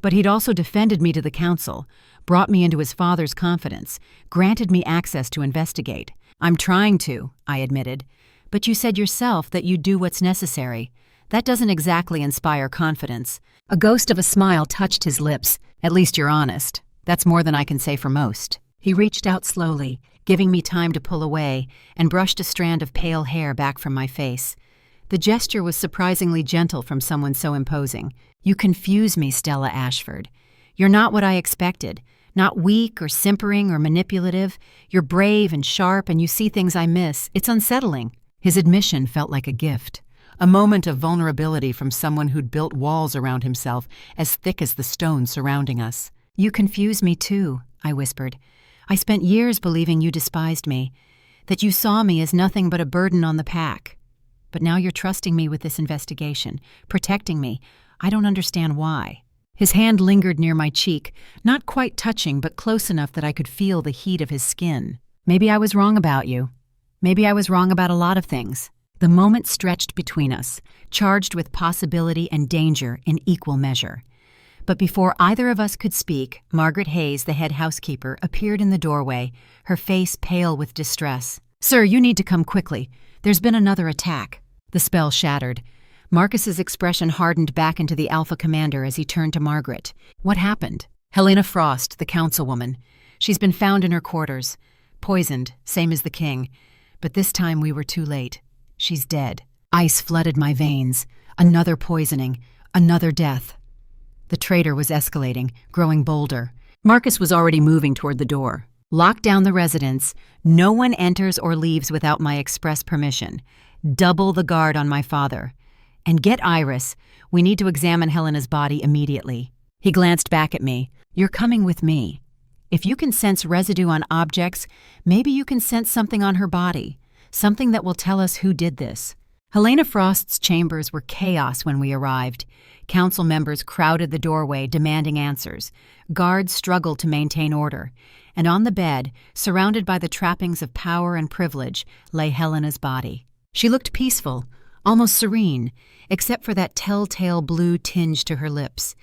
But he'd also defended me to the council, brought me into his father's confidence, granted me access to investigate. "I'm trying to," I admitted. "But you said yourself that you'd do what's necessary. That doesn't exactly inspire confidence." A ghost of a smile touched his lips. "At least you're honest. That's more than I can say for most." He reached out slowly, giving me time to pull away, and brushed a strand of pale hair back from my face. The gesture was surprisingly gentle from someone so imposing. "You confuse me, Stella Ashford. You're not what I expected. Not weak or simpering or manipulative. You're brave and sharp, and you see things I miss. It's unsettling." His admission felt like a gift. A moment of vulnerability from someone who'd built walls around himself as thick as the stones surrounding us. "You confuse me too," I whispered. "I spent years believing you despised me, that you saw me as nothing but a burden on the pack. But now you're trusting me with this investigation, protecting me. I don't understand why." His hand lingered near my cheek, not quite touching, but close enough that I could feel the heat of his skin. "Maybe I was wrong about you. Maybe I was wrong about a lot of things." The moment stretched between us, charged with possibility and danger in equal measure. But before either of us could speak, Margaret Hayes, the head housekeeper, appeared in the doorway, her face pale with distress. "Sir, you need to come quickly. There's been another attack." The spell shattered. Marcus's expression hardened back into the Alpha Commander as he turned to Margaret. "What happened?" "Helena Frost, the councilwoman. She's been found in her quarters. Poisoned, same as the king. But this time we were too late. She's dead." Ice flooded my veins. Another poisoning. Another death. The traitor was escalating, growing bolder. Marcus was already moving toward the door. "Lock down the residence. No one enters or leaves without my express permission. Double the guard on my father. And get Iris. We need to examine Helena's body immediately." He glanced back at me. "You're coming with me. If you can sense residue on objects, maybe you can sense something on her body. Something that will tell us who did this." Helena Frost's chambers were chaos when we arrived. Council members crowded the doorway demanding answers. Guards struggled to maintain order. And on the bed, surrounded by the trappings of power and privilege, lay Helena's body. She looked peaceful, almost serene, except for that telltale blue tinge to her lips.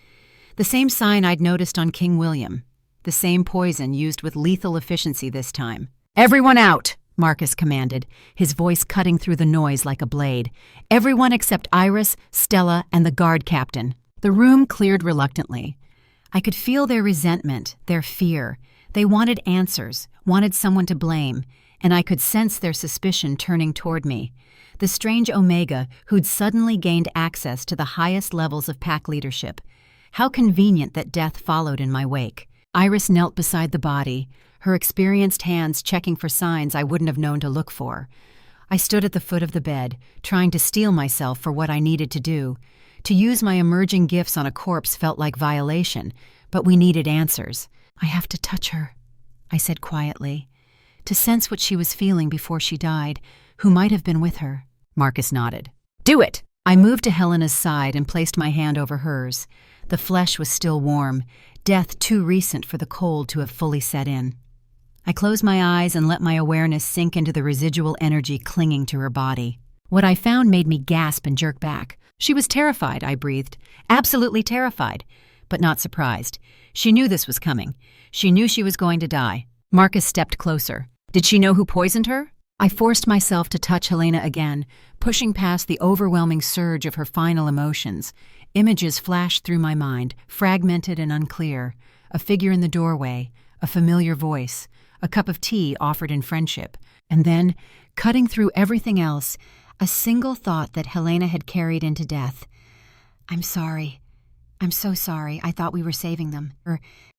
The same sign I'd noticed on King William. The same poison used with lethal efficiency this time. "Everyone out!" Marcus commanded, his voice cutting through the noise like a blade. Everyone except Iris, Stella, and the guard captain. The room cleared reluctantly. I could feel their resentment, their fear. They wanted answers, wanted someone to blame, and I could sense their suspicion turning toward me. The strange Omega who'd suddenly gained access to the highest levels of pack leadership. How convenient that death followed in my wake. Iris knelt beside the body, her experienced hands checking for signs I wouldn't have known to look for. I stood at the foot of the bed, trying to steel myself for what I needed to do. To use my emerging gifts on a corpse felt like violation, but we needed answers. "I have to touch her," I said quietly, to sense what she was feeling before she died, who might have been with her. Marcus nodded. "Do it!" I moved to Helena's side and placed my hand over hers. The flesh was still warm, death too recent for the cold to have fully set in. I closed my eyes and let my awareness sink into the residual energy clinging to her body. What I found made me gasp and jerk back. She was terrified, I breathed. Absolutely terrified, but not surprised. She knew this was coming. She knew she was going to die. Marcus stepped closer. Did she know who poisoned her? I forced myself to touch Helena again, pushing past the overwhelming surge of her final emotions. Images flashed through my mind, fragmented and unclear. A figure in the doorway, a familiar voice, a cup of tea offered in friendship. And then, cutting through everything else, a single thought that Helena had carried into death. "I'm sorry. I'm so sorry. I thought we were saving them."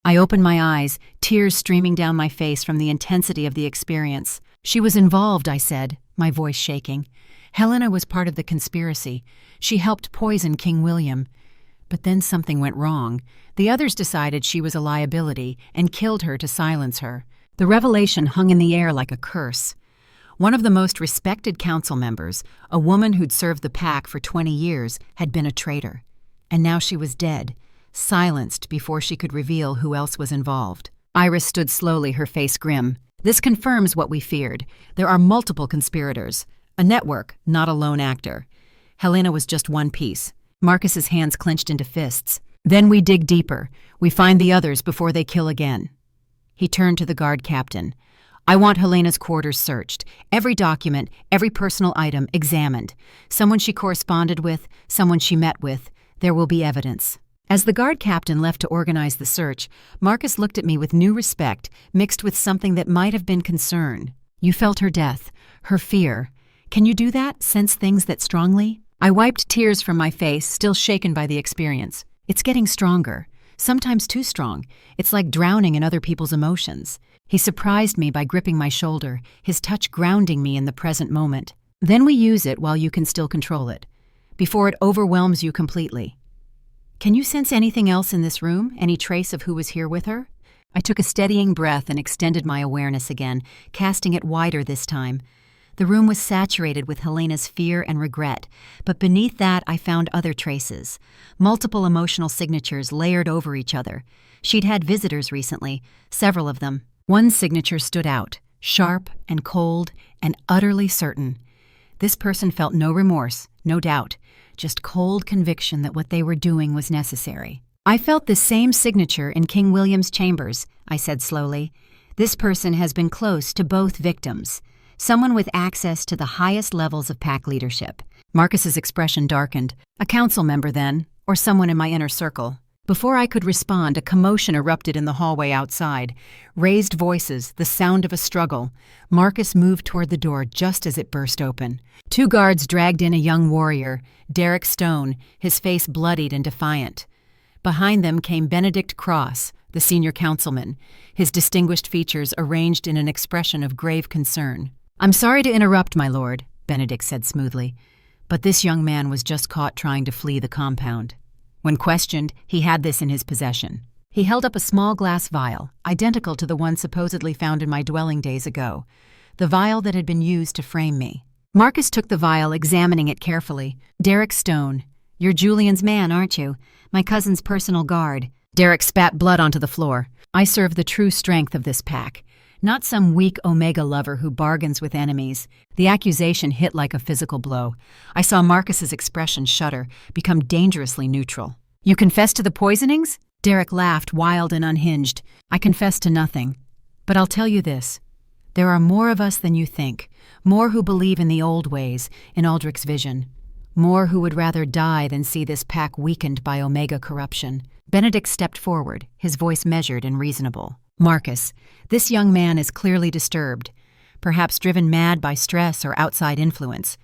I opened my eyes, tears streaming down my face from the intensity of the experience. "She was involved," I said, my voice shaking. "Helena was part of the conspiracy. She helped poison King William." But then something went wrong. The others decided she was a liability and killed her to silence her. The revelation hung in the air like a curse. One of the most respected council members, a woman who'd served the pack for 20 years, had been a traitor. And now she was dead, silenced before she could reveal who else was involved. Iris stood slowly, her face grim. "This confirms what we feared. There are multiple conspirators. A network, not a lone actor. Helena was just one piece." Marcus's hands clenched into fists. "Then we dig deeper. We find the others before they kill again." He turned to the guard captain. "I want Helena's quarters searched. Every document, every personal item examined. Someone she corresponded with, someone she met with. There will be evidence." As the guard captain left to organize the search, Marcus looked at me with new respect, mixed with something that might have been concern. "You felt her death, her fear. Can you do that, sense things that strongly?" I wiped tears from my face, still shaken by the experience. "It's getting stronger. Sometimes too strong. It's like drowning in other people's emotions." He surprised me by gripping my shoulder, his touch grounding me in the present moment. "Then we use it while you can still control it, before it overwhelms you completely. Can you sense anything else in this room? Any trace of who was here with her?" I took a steadying breath and extended my awareness again, casting it wider this time. The room was saturated with Helena's fear and regret, but beneath that I found other traces. Multiple emotional signatures layered over each other. She'd had visitors recently, several of them. One signature stood out, sharp and cold and utterly certain. This person felt no remorse, no doubt, just cold conviction that what they were doing was necessary. "I felt the same signature in King William's chambers," I said slowly. "This person has been close to both victims. Someone with access to the highest levels of pack leadership." Marcus's expression darkened. "A council member, then, or someone in my inner circle." Before I could respond, a commotion erupted in the hallway outside. Raised voices, the sound of a struggle. Marcus moved toward the door just as it burst open. Two guards dragged in a young warrior, Derek Stone, his face bloodied and defiant. Behind them came Benedict Cross, the senior councilman, his distinguished features arranged in an expression of grave concern. "I'm sorry to interrupt, my lord," Benedict said smoothly, but this young man was just caught trying to flee the compound. When questioned, he had this in his possession. He held up a small glass vial, identical to the one supposedly found in my dwelling days ago, the vial that had been used to frame me. Marcus took the vial, examining it carefully. "Derek Stone. You're Julian's man, aren't you? My cousin's personal guard." Derek spat blood onto the floor. "I serve the true strength of this pack, not some weak Omega lover who bargains with enemies." The accusation hit like a physical blow. I saw Marcus's expression shudder, become dangerously neutral. "You confess to the poisonings?" Derek laughed, wild and unhinged. "I confess to nothing. But I'll tell you this. There are more of us than you think, more who believe in the old ways, in Aldrich's vision, more who would rather die than see this pack weakened by Omega corruption." Benedict stepped forward, his voice measured and reasonable. "Marcus, this young man is clearly disturbed, perhaps driven mad by stress or outside influence.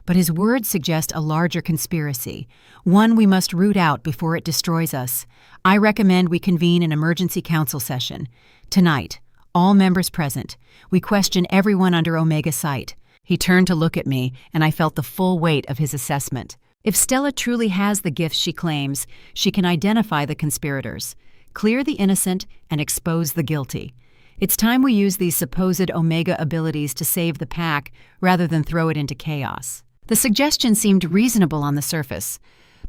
But his words suggest a larger conspiracy, one we must root out before it destroys us. I recommend we convene an emergency council session. Tonight, all members present. We question everyone under Omega sight." He turned to look at me, and I felt the full weight of his assessment. If Stella truly has the gifts she claims, she can identify the conspirators, clear the innocent, and expose the guilty. It's time we use these supposed Omega abilities to save the pack rather than throw it into chaos. The suggestion seemed reasonable on the surface,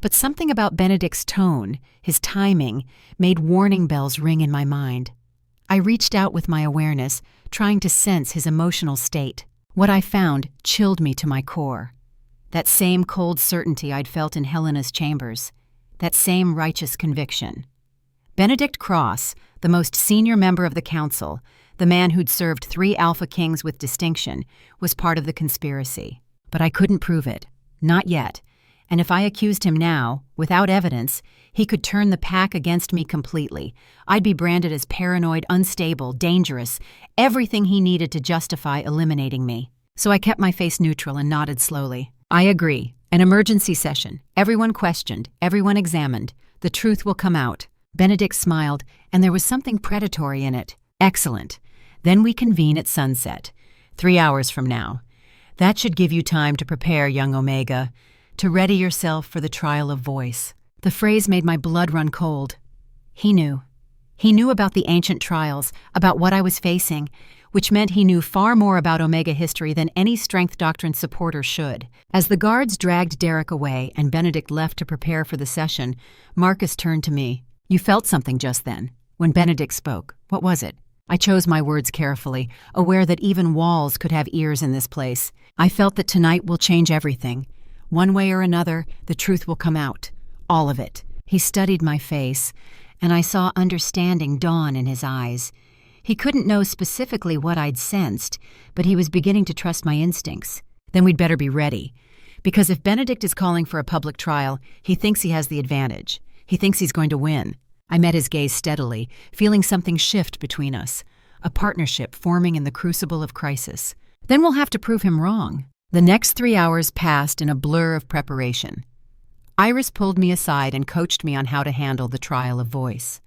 but something about Benedict's tone, his timing, made warning bells ring in my mind. I reached out with my awareness, trying to sense his emotional state. What I found chilled me to my core. That same cold certainty I'd felt in Helena's chambers. That same righteous conviction. Benedict Cross, the most senior member of the council, the man who'd served 3 Alpha Kings with distinction, was part of the conspiracy. But I couldn't prove it. Not yet. And if I accused him now, without evidence, he could turn the pack against me completely. I'd be branded as paranoid, unstable, dangerous, everything he needed to justify eliminating me. So I kept my face neutral and nodded slowly. "I agree. An emergency session. Everyone questioned, everyone examined. The truth will come out." Benedict smiled, and there was something predatory in it. "Excellent. Then we convene at sunset, 3 hours from now. That should give you time to prepare, young Omega, to ready yourself for the trial of voice." The phrase made my blood run cold. He knew. He knew about the ancient trials, about what I was facing, which meant he knew far more about Omega history than any strength doctrine supporter should. As the guards dragged Derek away and Benedict left to prepare for the session, Marcus turned to me. "You felt something just then, when Benedict spoke. What was it?" I chose my words carefully, aware that even walls could have ears in this place. "I felt that tonight will change everything. One way or another, the truth will come out. All of it." He studied my face, and I saw understanding dawn in his eyes. He couldn't know specifically what I'd sensed, but he was beginning to trust my instincts. "Then we'd better be ready. Because if Benedict is calling for a public trial, he thinks he has the advantage. He thinks he's going to win." I met his gaze steadily, feeling something shift between us, a partnership forming in the crucible of crisis. "Then we'll have to prove him wrong." The next 3 hours passed in a blur of preparation. Iris pulled me aside and coached me on how to handle the trial of voice.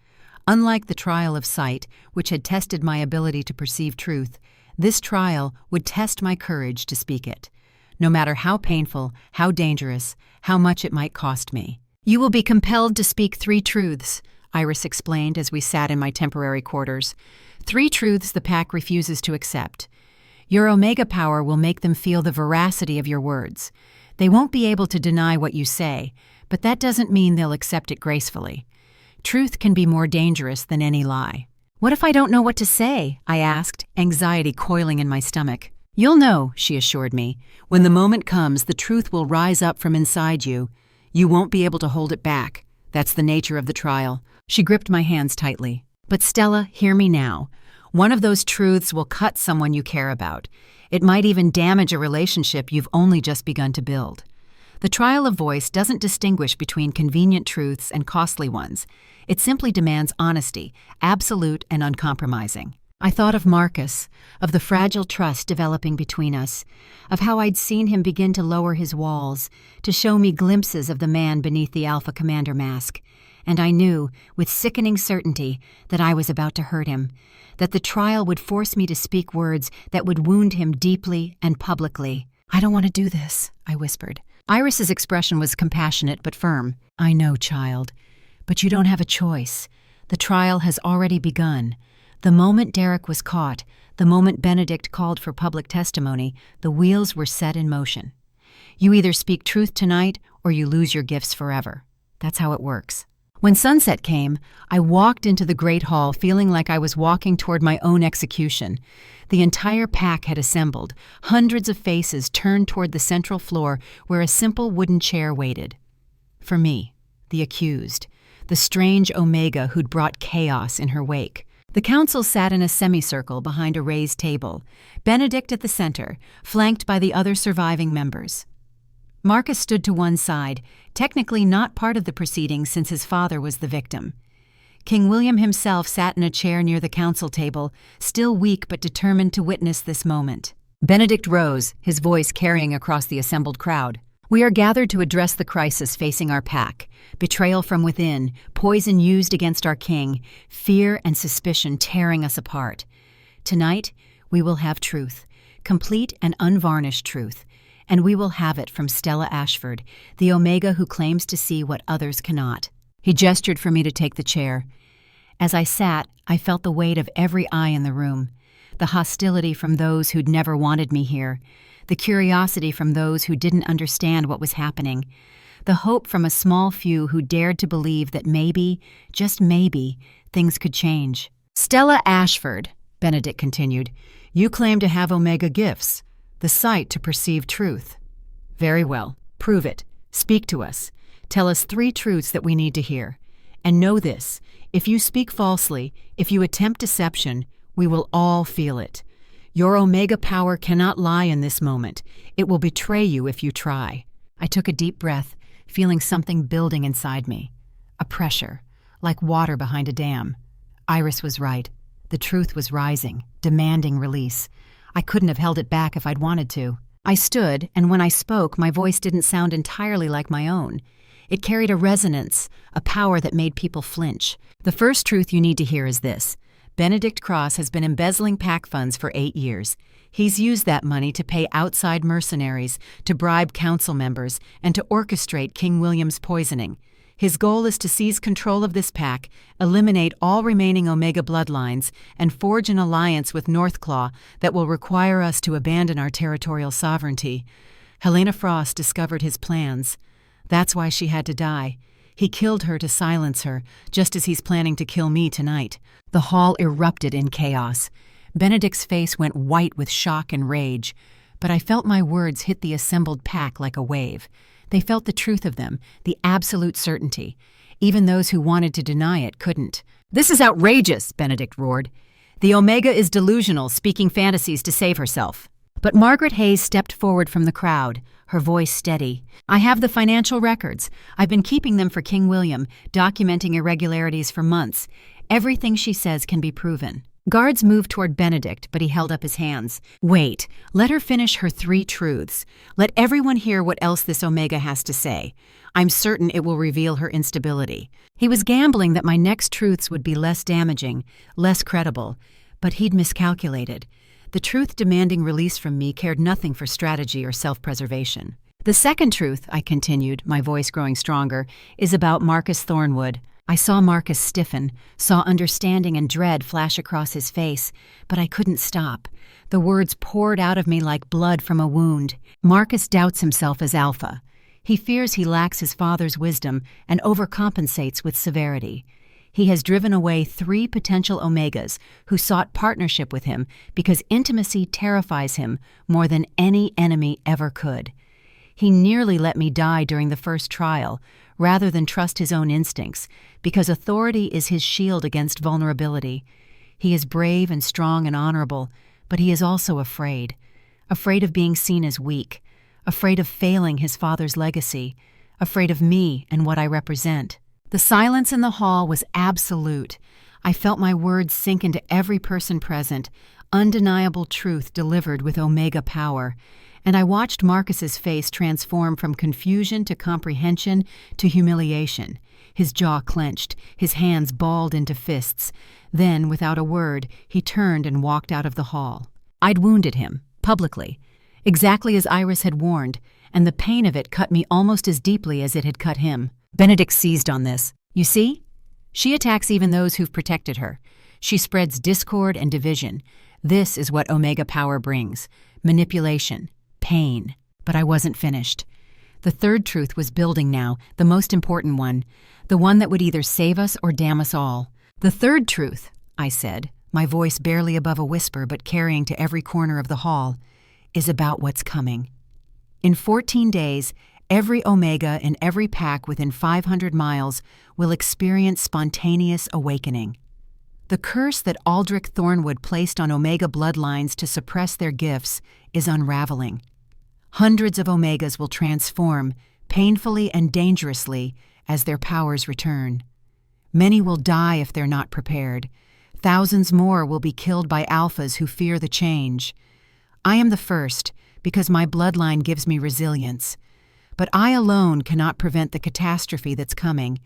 Unlike the trial of sight, which had tested my ability to perceive truth, this trial would test my courage to speak it, no matter how painful, how dangerous, how much it might cost me. "You will be compelled to speak 3 truths," Iris explained as we sat in my temporary quarters. 3 truths the pack refuses to accept. Your Omega power will make them feel the veracity of your words. They won't be able to deny what you say, but that doesn't mean they'll accept it gracefully. Truth can be more dangerous than any lie. "What if I don't know what to say?" I asked, anxiety coiling in my stomach. "You'll know," she assured me. "When the moment comes, the truth will rise up from inside you. You won't be able to hold it back. That's the nature of the trial." She gripped my hands tightly. "But Stella, hear me now. One of those truths will cut someone you care about. It might even damage a relationship you've only just begun to build. The trial of voice doesn't distinguish between convenient truths and costly ones. It simply demands honesty, absolute and uncompromising." I thought of Marcus, of the fragile trust developing between us, of how I'd seen him begin to lower his walls, to show me glimpses of the man beneath the Alpha Commander mask. And I knew, with sickening certainty, that I was about to hurt him, that the trial would force me to speak words that would wound him deeply and publicly. "I don't want to do this," I whispered. Iris's expression was compassionate but firm. "I know, child, but you don't have a choice. The trial has already begun. The moment Derek was caught, the moment Benedict called for public testimony, the wheels were set in motion. You either speak truth tonight or you lose your gifts forever. That's how it works. When sunset came, I walked into the great hall feeling like I was walking toward my own execution. The entire pack had assembled, hundreds of faces turned toward the central floor where a simple wooden chair waited. For me, the accused, the strange Omega who'd brought chaos in her wake. The council sat in a semicircle behind a raised table, Benedict at the center, flanked by the other surviving members. Marcus stood to one side, technically not part of the proceedings since his father was the victim. King William himself sat in a chair near the council table, still weak but determined to witness this moment. Benedict rose, his voice carrying across the assembled crowd. We are gathered to address the crisis facing our pack. Betrayal from within, poison used against our king, fear and suspicion tearing us apart. Tonight, we will have truth, complete and unvarnished truth. And we will have it from Stella Ashford, the Omega who claims to see what others cannot. He gestured for me to take the chair. As I sat, I felt the weight of every eye in the room, the hostility from those who'd never wanted me here, the curiosity from those who didn't understand what was happening, the hope from a small few who dared to believe that maybe, just maybe, things could change. Stella Ashford, Benedict continued, you claim to have Omega gifts. The sight to perceive truth. Very well. Prove it. Speak to us. Tell us 3 truths that we need to hear. And know this, if you speak falsely, if you attempt deception, we will all feel it. Your Omega power cannot lie in this moment. It will betray you if you try. I took a deep breath, feeling something building inside me. A pressure, like water behind a dam. Iris was right. The truth was rising, demanding release. I couldn't have held it back if I'd wanted to. I stood, and when I spoke, my voice didn't sound entirely like my own. It carried a resonance, a power that made people flinch. The first truth you need to hear is this. Benedict Cross has been embezzling PAC funds for 8 years. He's used that money to pay outside mercenaries, to bribe council members, and to orchestrate King William's poisoning. His goal is to seize control of this pack, eliminate all remaining Omega bloodlines, and forge an alliance with Northclaw that will require us to abandon our territorial sovereignty. Helena Frost discovered his plans. That's why she had to die. He killed her to silence her, just as he's planning to kill me tonight. The hall erupted in chaos. Benedict's face went white with shock and rage, but I felt my words hit the assembled pack like a wave. They felt the truth of them, the absolute certainty. Even those who wanted to deny it couldn't. This is outrageous, Benedict roared. The Omega is delusional, speaking fantasies to save herself. But Margaret Hayes stepped forward from the crowd, her voice steady. I have the financial records. I've been keeping them for King William, documenting irregularities for months. Everything she says can be proven. Guards moved toward Benedict, but he held up his hands. Wait, let her finish her 3 truths. Let everyone hear what else this Omega has to say. I'm certain it will reveal her instability. He was gambling that my next truths would be less damaging, less credible, but he'd miscalculated. The truth demanding release from me cared nothing for strategy or self-preservation. The second truth, I continued, my voice growing stronger, is about Marcus Thornwood. I saw Marcus stiffen, saw understanding and dread flash across his face, but I couldn't stop. The words poured out of me like blood from a wound. Marcus doubts himself as alpha. He fears he lacks his father's wisdom and overcompensates with severity. He has driven away 3 potential Omegas who sought partnership with him because intimacy terrifies him more than any enemy ever could. He nearly let me die during the first trial, rather than trust his own instincts, because authority is his shield against vulnerability. He is brave and strong and honorable, but he is also afraid of being seen as weak, afraid of failing his father's legacy, afraid of me and what I represent. The silence in the hall was absolute. I felt my words sink into every person present, undeniable truth delivered with Omega power. And I watched Marcus's face transform from confusion to comprehension to humiliation. His jaw clenched, his hands balled into fists. Then, without a word, he turned and walked out of the hall. I'd wounded him, publicly, exactly as Iris had warned, and the pain of it cut me almost as deeply as it had cut him. Benedict seized on this. You see? She attacks even those who've protected her. She spreads discord and division. This is what Omega power brings: manipulation, pain. But I wasn't finished. The third truth was building now, the most important one, the one that would either save us or damn us all. The third truth, I said, my voice barely above a whisper but carrying to every corner of the hall, is about what's coming. In 14 days, every Omega in every pack within 500 miles will experience spontaneous awakening. The curse that Aldrich Thornwood placed on Omega bloodlines to suppress their gifts is unraveling. Hundreds of Omegas will transform, painfully and dangerously, as their powers return. Many will die if they're not prepared. Thousands more will be killed by alphas who fear the change. I am the first, because my bloodline gives me resilience. But I alone cannot prevent the catastrophe that's coming.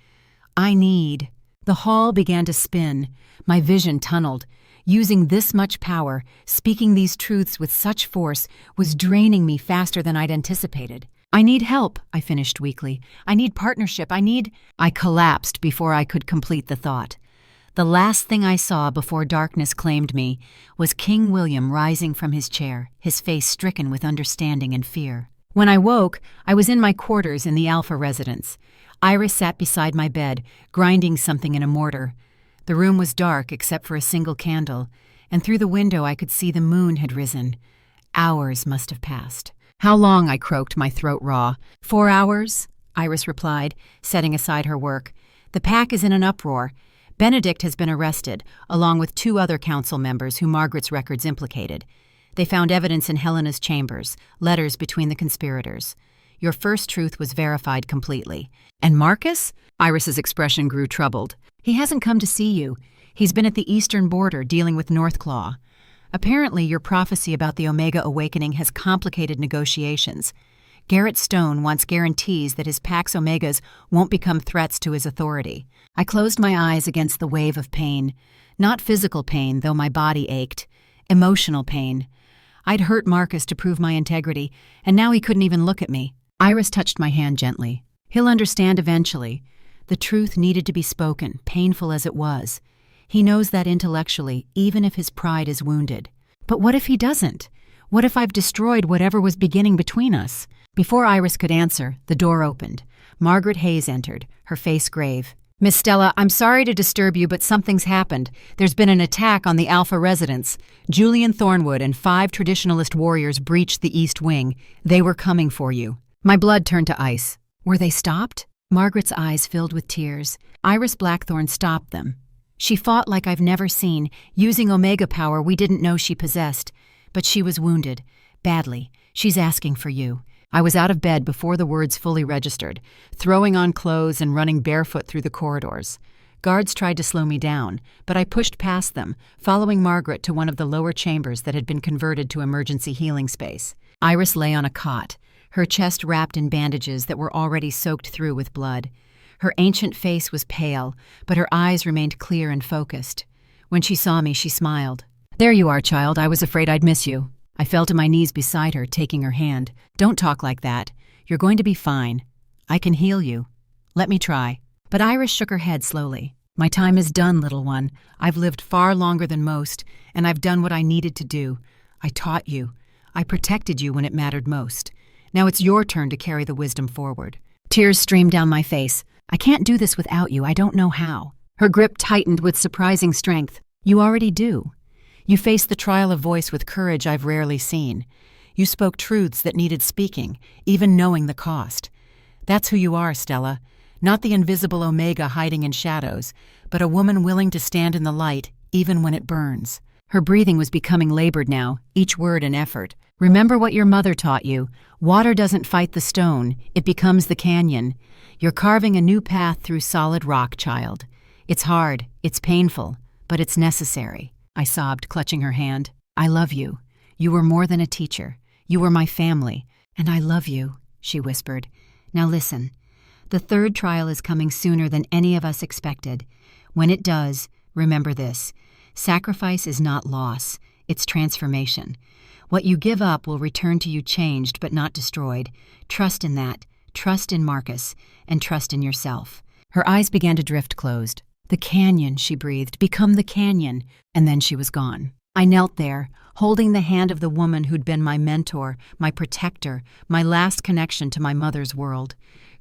I need... The hall began to spin. My vision tunneled. Using this much power, speaking these truths with such force, was draining me faster than I'd anticipated. I need help, I finished weakly. I need partnership. I collapsed before I could complete the thought. The last thing I saw before darkness claimed me was King William rising from his chair, his face stricken with understanding and fear. When I woke, I was in my quarters in the Alpha residence. Iris sat beside my bed, grinding something in a mortar. The room was dark except for a single candle, and through the window I could see the moon had risen. Hours must have passed. How long? I croaked, my throat raw. 4 hours, Iris replied, setting aside her work. The pack is in an uproar. Benedict has been arrested, along with 2 other council members who Margaret's records implicated. They found evidence in Helena's chambers, letters between the conspirators. Your first truth was verified completely. And Marcus? Iris's expression grew troubled. He hasn't come to see you. He's been at the eastern border dealing with Northclaw. Apparently, your prophecy about the Omega awakening has complicated negotiations. Garrett Stone wants guarantees that his Pax Omegas won't become threats to his authority. I closed my eyes against the wave of pain. Not physical pain, though my body ached. Emotional pain. I'd hurt Marcus to prove my integrity, and now he couldn't even look at me. Iris touched my hand gently. He'll understand eventually. The truth needed to be spoken, painful as it was. He knows that intellectually, even if his pride is wounded. But what if he doesn't? What if I've destroyed whatever was beginning between us? Before Iris could answer, the door opened. Margaret Hayes entered, her face grave. Miss Stella, I'm sorry to disturb you, but something's happened. There's been an attack on the Alpha residence. Julian Thornwood and 5 traditionalist warriors breached the East Wing. They were coming for you. My blood turned to ice. Were they stopped? Margaret's eyes filled with tears. Iris Blackthorne stopped them. She fought like I've never seen, using Omega power we didn't know she possessed. But she was wounded. Badly. She's asking for you. I was out of bed before the words fully registered, throwing on clothes and running barefoot through the corridors. Guards tried to slow me down, but I pushed past them, following Margaret to one of the lower chambers that had been converted to emergency healing space. Iris lay on a cot, her chest wrapped in bandages that were already soaked through with blood. Her ancient face was pale, but her eyes remained clear and focused. When she saw me, she smiled. There you are, child. I was afraid I'd miss you. I fell to my knees beside her, taking her hand. Don't talk like that. You're going to be fine. I can heal you. Let me try. But Iris shook her head slowly. My time is done, little one. I've lived far longer than most, and I've done what I needed to do. I taught you. I protected you when it mattered most. Now it's your turn to carry the wisdom forward. Tears streamed down my face. I can't do this without you. I don't know how. Her grip tightened with surprising strength. You already do. You faced the trial of voice with courage I've rarely seen. You spoke truths that needed speaking, even knowing the cost. That's who you are, Stella. Not the invisible Omega hiding in shadows, but a woman willing to stand in the light, even when it burns. Her breathing was becoming labored now, each word an effort. Remember what your mother taught you. Water doesn't fight the stone, it becomes the canyon. You're carving a new path through solid rock, child. It's hard, it's painful, but it's necessary. I sobbed, clutching her hand. I love you. You were more than a teacher. You were my family. And I love you, she whispered. Now listen. The third trial is coming sooner than any of us expected. When it does, remember this. Sacrifice is not loss. It's transformation. What you give up will return to you changed but not destroyed. Trust in that. Trust in Marcus. And trust in yourself. Her eyes began to drift closed. "The canyon," she breathed. "Become the canyon." And then she was gone. I knelt there, holding the hand of the woman who'd been my mentor, my protector, my last connection to my mother's world.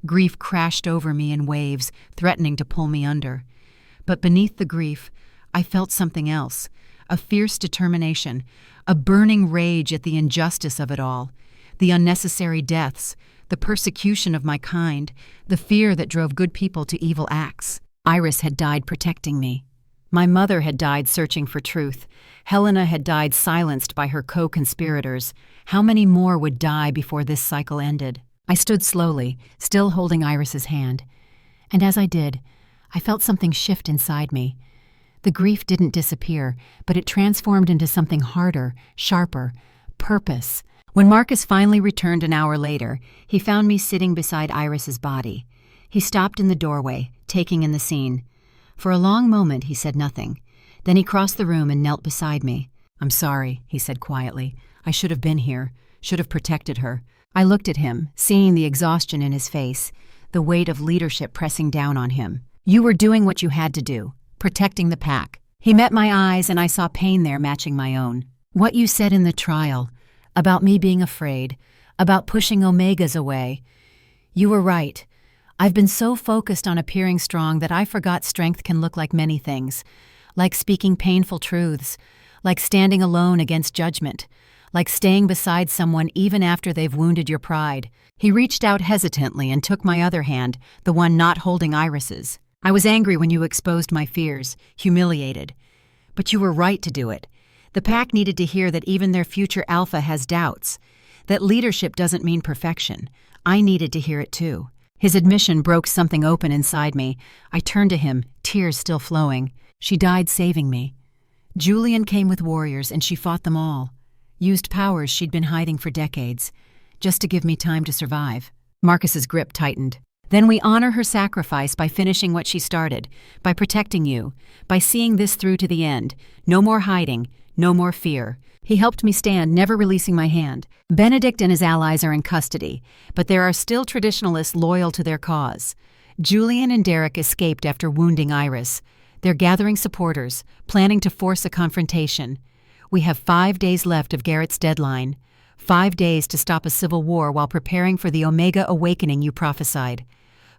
Grief crashed over me in waves, threatening to pull me under. But beneath the grief, I felt something else, a fierce determination, a burning rage at the injustice of it all, the unnecessary deaths, the persecution of my kind, the fear that drove good people to evil acts. Iris had died protecting me. My mother had died searching for truth. Helena had died silenced by her co-conspirators. How many more would die before this cycle ended? I stood slowly, still holding Iris's hand. And as I did, I felt something shift inside me. The grief didn't disappear, but it transformed into something harder, sharper, purpose. When Marcus finally returned an hour later, he found me sitting beside Iris's body. He stopped in the doorway, taking in the scene. For a long moment, he said nothing. Then he crossed the room and knelt beside me. "I'm sorry," he said quietly. "I should have been here, should have protected her." I looked at him, seeing the exhaustion in his face, the weight of leadership pressing down on him. "You were doing what you had to do, protecting the pack." He met my eyes, and I saw pain there matching my own. "What you said in the trial, about me being afraid, about pushing Omegas away, you were right. I've been so focused on appearing strong that I forgot strength can look like many things, like speaking painful truths, like standing alone against judgment, like staying beside someone even after they've wounded your pride." He reached out hesitantly and took my other hand, the one not holding Iris's. "I was angry when you exposed my fears, humiliated. But you were right to do it. The pack needed to hear that even their future alpha has doubts, that leadership doesn't mean perfection. I needed to hear it too." His admission broke something open inside me. I turned to him, tears still flowing. "She died saving me. Julian came with warriors, and she fought them all. Used powers she'd been hiding for decades, just to give me time to survive." Marcus's grip tightened. "Then we honor her sacrifice by finishing what she started, by protecting you, by seeing this through to the end. No more hiding, no more fear." He helped me stand, never releasing my hand. "Benedict and his allies are in custody, but there are still traditionalists loyal to their cause. Julian and Derek escaped after wounding Iris. They're gathering supporters, planning to force a confrontation. We have 5 days left of Garrett's deadline. 5 days to stop a civil war while preparing for the Omega awakening you prophesied.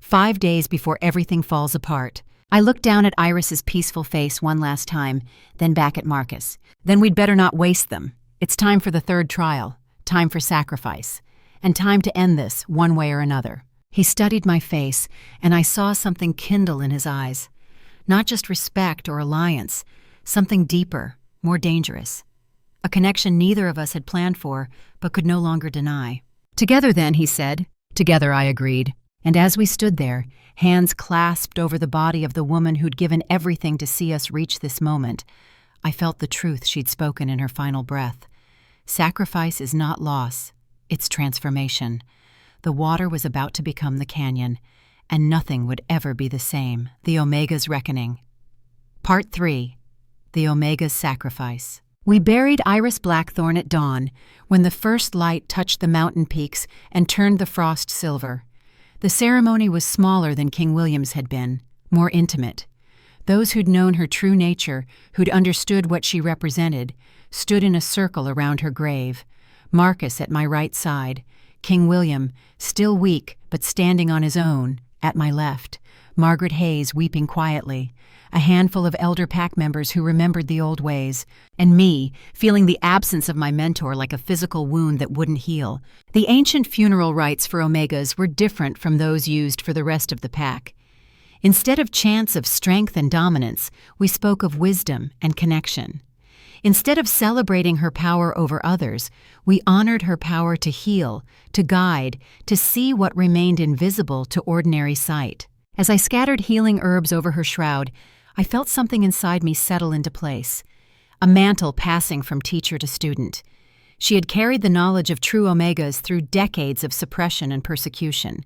5 days before everything falls apart." I looked down at Iris's peaceful face one last time, then back at Marcus. "Then we'd better not waste them. It's time for the third trial, time for sacrifice, and time to end this one way or another." He studied my face, and I saw something kindle in his eyes. Not just respect or alliance, something deeper, more dangerous. A connection neither of us had planned for, but could no longer deny. "Together then," he said. "Together," I agreed. And as we stood there, hands clasped over the body of the woman who'd given everything to see us reach this moment, I felt the truth she'd spoken in her final breath. Sacrifice is not loss, it's transformation. The water was about to become the canyon, and nothing would ever be the same. The Omega's Reckoning. Part 3. The Omega's Sacrifice. We buried Iris Blackthorn at dawn, when the first light touched the mountain peaks and turned the frost silver. The ceremony was smaller than King William's had been, more intimate. Those who'd known her true nature, who'd understood what she represented, stood in a circle around her grave. Marcus at my right side, King William, still weak but standing on his own, at my left, Margaret Hayes weeping quietly, a handful of elder pack members who remembered the old ways, and me, feeling the absence of my mentor like a physical wound that wouldn't heal. The ancient funeral rites for Omegas were different from those used for the rest of the pack. Instead of chants of strength and dominance, we spoke of wisdom and connection. Instead of celebrating her power over others, we honored her power to heal, to guide, to see what remained invisible to ordinary sight. As I scattered healing herbs over her shroud, I felt something inside me settle into place, a mantle passing from teacher to student. She had carried the knowledge of true Omegas through decades of suppression and persecution.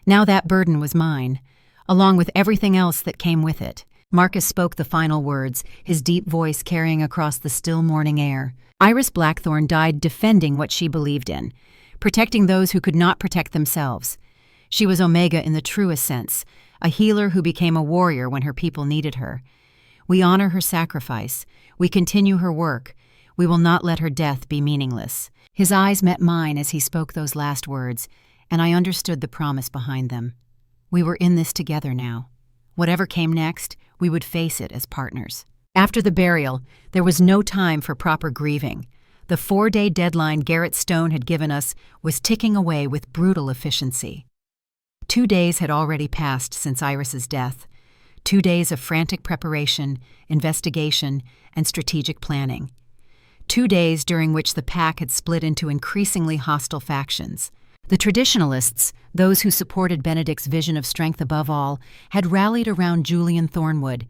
Now that burden was mine, along with everything else that came with it. Marcus spoke the final words, his deep voice carrying across the still morning air. Iris Blackthorn died defending what she believed in, protecting those who could not protect themselves. She was Omega in the truest sense, a healer who became a warrior when her people needed her. We honor her sacrifice. We continue her work. We will not let her death be meaningless." His eyes met mine as he spoke those last words, and I understood the promise behind them. We were in this together now. Whatever came next, we would face it as partners. After the burial, there was no time for proper grieving. The 4-day deadline Garrett Stone had given us was ticking away with brutal efficiency. 2 days had already passed since Iris's death. 2 days of frantic preparation, investigation, and strategic planning. 2 days during which the pack had split into increasingly hostile factions. The traditionalists, those who supported Benedict's vision of strength above all, had rallied around Julian Thornwood.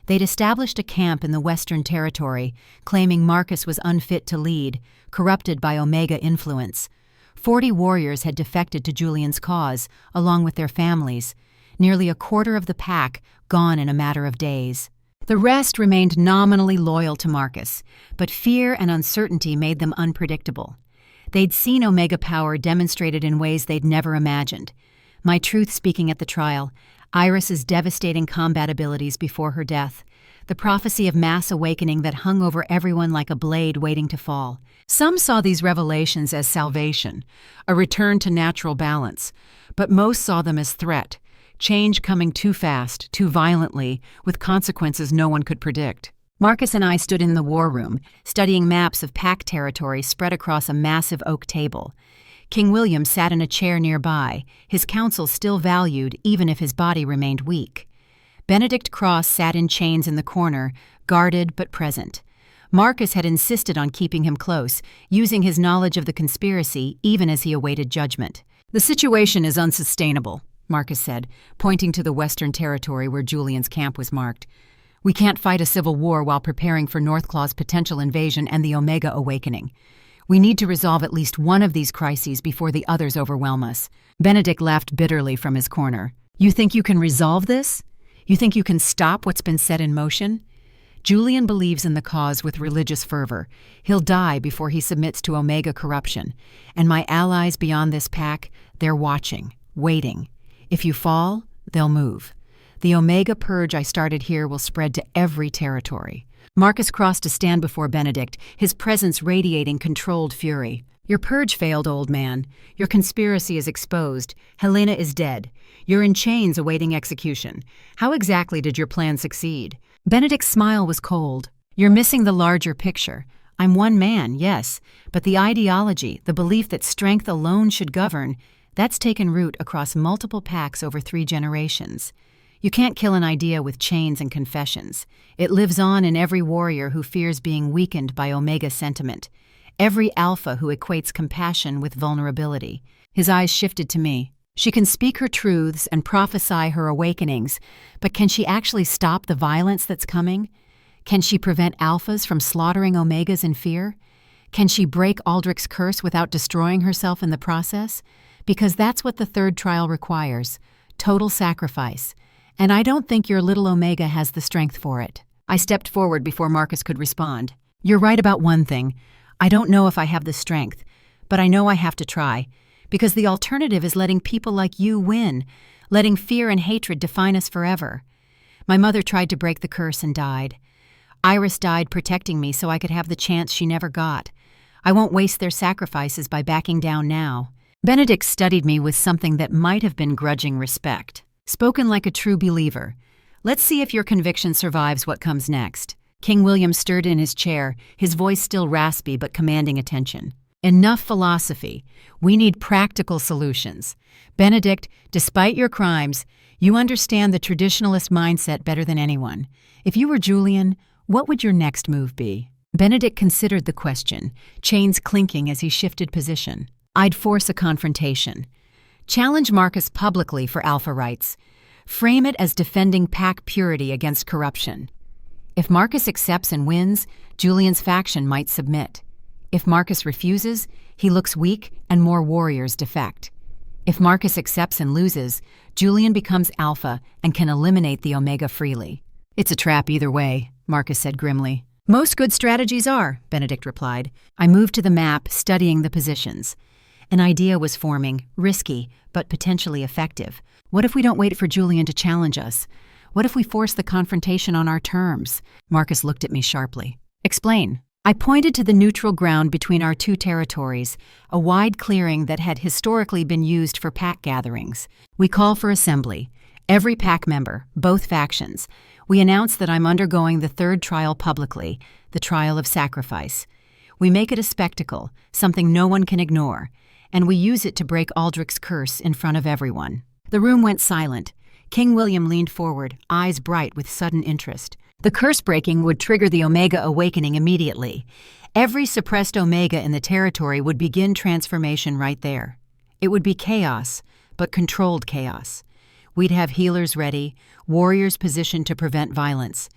They'd established a camp in the Western Territory, claiming Marcus was unfit to lead, corrupted by Omega influence. 40 warriors had defected to Julian's cause, along with their families. Nearly a quarter of the pack gone in a matter of days. The rest remained nominally loyal to Marcus, but fear and uncertainty made them unpredictable. They'd seen Omega power demonstrated in ways they'd never imagined. My truth speaking at the trial, Iris's devastating combat abilities before her death, the prophecy of mass awakening that hung over everyone like a blade waiting to fall. Some saw these revelations as salvation, a return to natural balance, but most saw them as threat, change coming too fast, too violently, with consequences no one could predict. Marcus and I stood in the war room, studying maps of pack territory spread across a massive oak table. King William sat in a chair nearby, his counsel still valued even if his body remained weak. Benedict Cross sat in chains in the corner, guarded but present. Marcus had insisted on keeping him close, using his knowledge of the conspiracy even as he awaited judgment. "The situation is unsustainable," Marcus said, pointing to the Western Territory where Julian's camp was marked. "We can't fight a civil war while preparing for Northclaw's potential invasion and the Omega awakening. We need to resolve at least one of these crises before the others overwhelm us." Benedict laughed bitterly from his corner. "You think you can resolve this? You think you can stop what's been set in motion? Julian believes in the cause with religious fervor. He'll die before he submits to Omega corruption. And my allies beyond this pack, they're watching, waiting. If you fall, they'll move. The Omega purge I started here will spread to every territory." Marcus crossed to stand before Benedict, his presence radiating controlled fury. "Your purge failed, old man. Your conspiracy is exposed. Helena is dead. You're in chains awaiting execution. How exactly did your plan succeed?" Benedict's smile was cold. "You're missing the larger picture. I'm one man, yes, but the ideology, the belief that strength alone should govern, that's taken root across multiple packs over 3 generations. You can't kill an idea with chains and confessions. It lives on in every warrior who fears being weakened by Omega sentiment, every alpha who equates compassion with vulnerability." His eyes shifted to me. "She can speak her truths and prophesy her awakenings, but can she actually stop the violence that's coming? Can she prevent alphas from slaughtering Omegas in fear? Can she break Aldrich's curse without destroying herself in the process? Because that's what the 3rd trial requires, total sacrifice. And I don't think your little Omega has the strength for it." I stepped forward before Marcus could respond. "You're right about one thing. I don't know if I have the strength, but I know I have to try. Because the alternative is letting people like you win, letting fear and hatred define us forever. My mother tried to break the curse and died. Iris died protecting me so I could have the chance she never got. I won't waste their sacrifices by backing down now." Benedict studied me with something that might have been grudging respect. "Spoken like a true believer. Let's see if your conviction survives what comes next." King William stirred in his chair, his voice still raspy but commanding attention. "Enough philosophy. We need practical solutions. Benedict, despite your crimes, you understand the traditionalist mindset better than anyone. If you were Julian, what would your next move be?" Benedict considered the question, chains clinking as he shifted position. "I'd force a confrontation. Challenge Marcus publicly for alpha rights. Frame it as defending pack purity against corruption. If Marcus accepts and wins, Julian's faction might submit. If Marcus refuses, he looks weak and more warriors defect. If Marcus accepts and loses, Julian becomes alpha and can eliminate the Omega freely." "It's a trap either way," Marcus said grimly. "Most good strategies are," Benedict replied. I moved to the map, studying the positions. An idea was forming, risky, but potentially effective. What if we don't wait for Julian to challenge us? What if we force the confrontation on our terms? Marcus looked at me sharply. Explain. I pointed to the neutral ground between our two territories, a wide clearing that had historically been used for pack gatherings. We call for assembly. Every pack member, both factions. We announce that I'm undergoing the third trial publicly, the trial of sacrifice. We make it a spectacle, something no one can ignore, and we use it to break Aldrich's curse in front of everyone. The room went silent. King William leaned forward, eyes bright with sudden interest. The curse breaking would trigger the Omega awakening immediately. Every suppressed Omega in the territory would begin transformation right there. It would be chaos, but controlled chaos. We'd have healers ready, warriors positioned to prevent violence.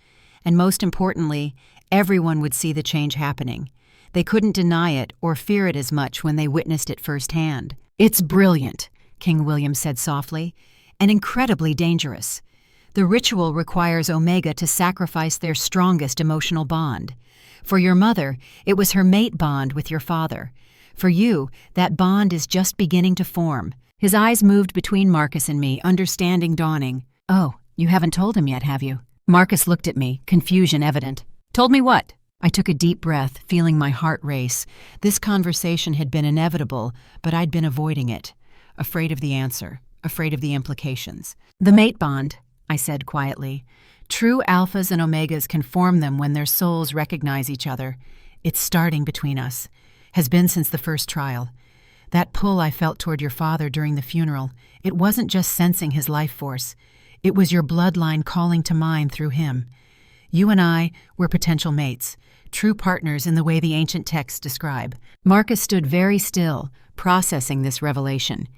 And most importantly, everyone would see the change happening. They couldn't deny it or fear it as much when they witnessed it firsthand. It's brilliant, King William said softly, and incredibly dangerous. The ritual requires Omega to sacrifice their strongest emotional bond. For your mother, it was her mate bond with your father. For you, that bond is just beginning to form. His eyes moved between Marcus and me, understanding dawning. Oh, you haven't told him yet, have you? Marcus looked at me, confusion evident. Told me what? I took a deep breath, feeling my heart race. This conversation had been inevitable, but I'd been avoiding it. Afraid of the answer, afraid of the implications. The mate bond, I said quietly. True alphas and omegas can form them when their souls recognize each other. It's starting between us. Has been since the first trial. That pull I felt toward your father during the funeral, it wasn't just sensing his life force. It was your bloodline calling to mine through him. You and I were potential mates, true partners in the way the ancient texts describe. Marcus stood very still, processing this revelation.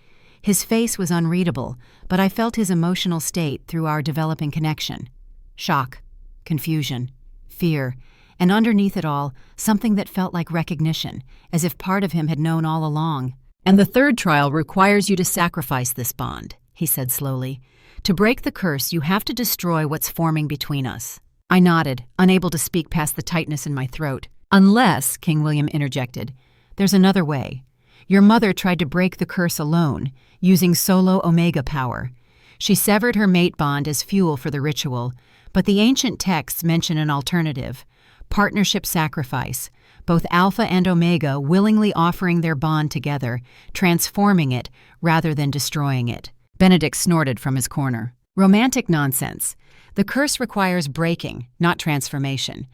His face was unreadable, but I felt his emotional state through our developing connection. Shock, confusion, fear, and underneath it all, something that felt like recognition, as if part of him had known all along. And the third trial requires you to sacrifice this bond, he said slowly. To break the curse, you have to destroy what's forming between us. I nodded, unable to speak past the tightness in my throat. Unless, King William interjected, there's another way. Your mother tried to break the curse alone, using solo Omega power. She severed her mate bond as fuel for the ritual, but the ancient texts mention an alternative. Partnership sacrifice, both Alpha and Omega willingly offering their bond together, transforming it rather than destroying it. Benedict snorted from his corner. Romantic nonsense. The curse requires breaking, not transformation.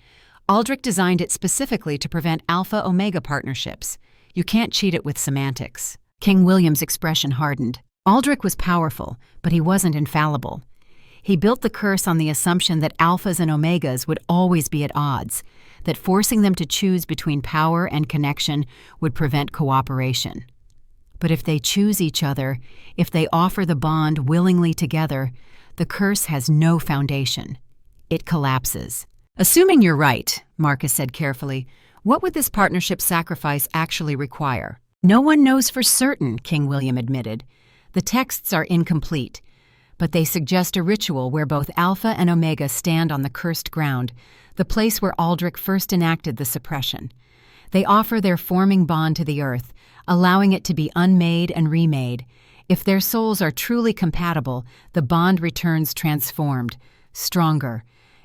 Aldrich designed it specifically to prevent Alpha-Omega partnerships. You can't cheat it with semantics. King William's expression hardened. Aldrich was powerful, but he wasn't infallible. He built the curse on the assumption that alphas and omegas would always be at odds, that forcing them to choose between power and connection would prevent cooperation. But if they choose each other, if they offer the bond willingly together, the curse has no foundation. It collapses. Assuming you're right, Marcus said carefully, what would this partnership sacrifice actually require? No one knows for certain, King William admitted. The texts are incomplete, but they suggest a ritual where both Alpha and Omega stand on the cursed ground, the place where Aldrich first enacted the suppression. They offer their forming bond to the earth, allowing it to be unmade and remade. If their souls are truly compatible, the bond returns transformed, stronger,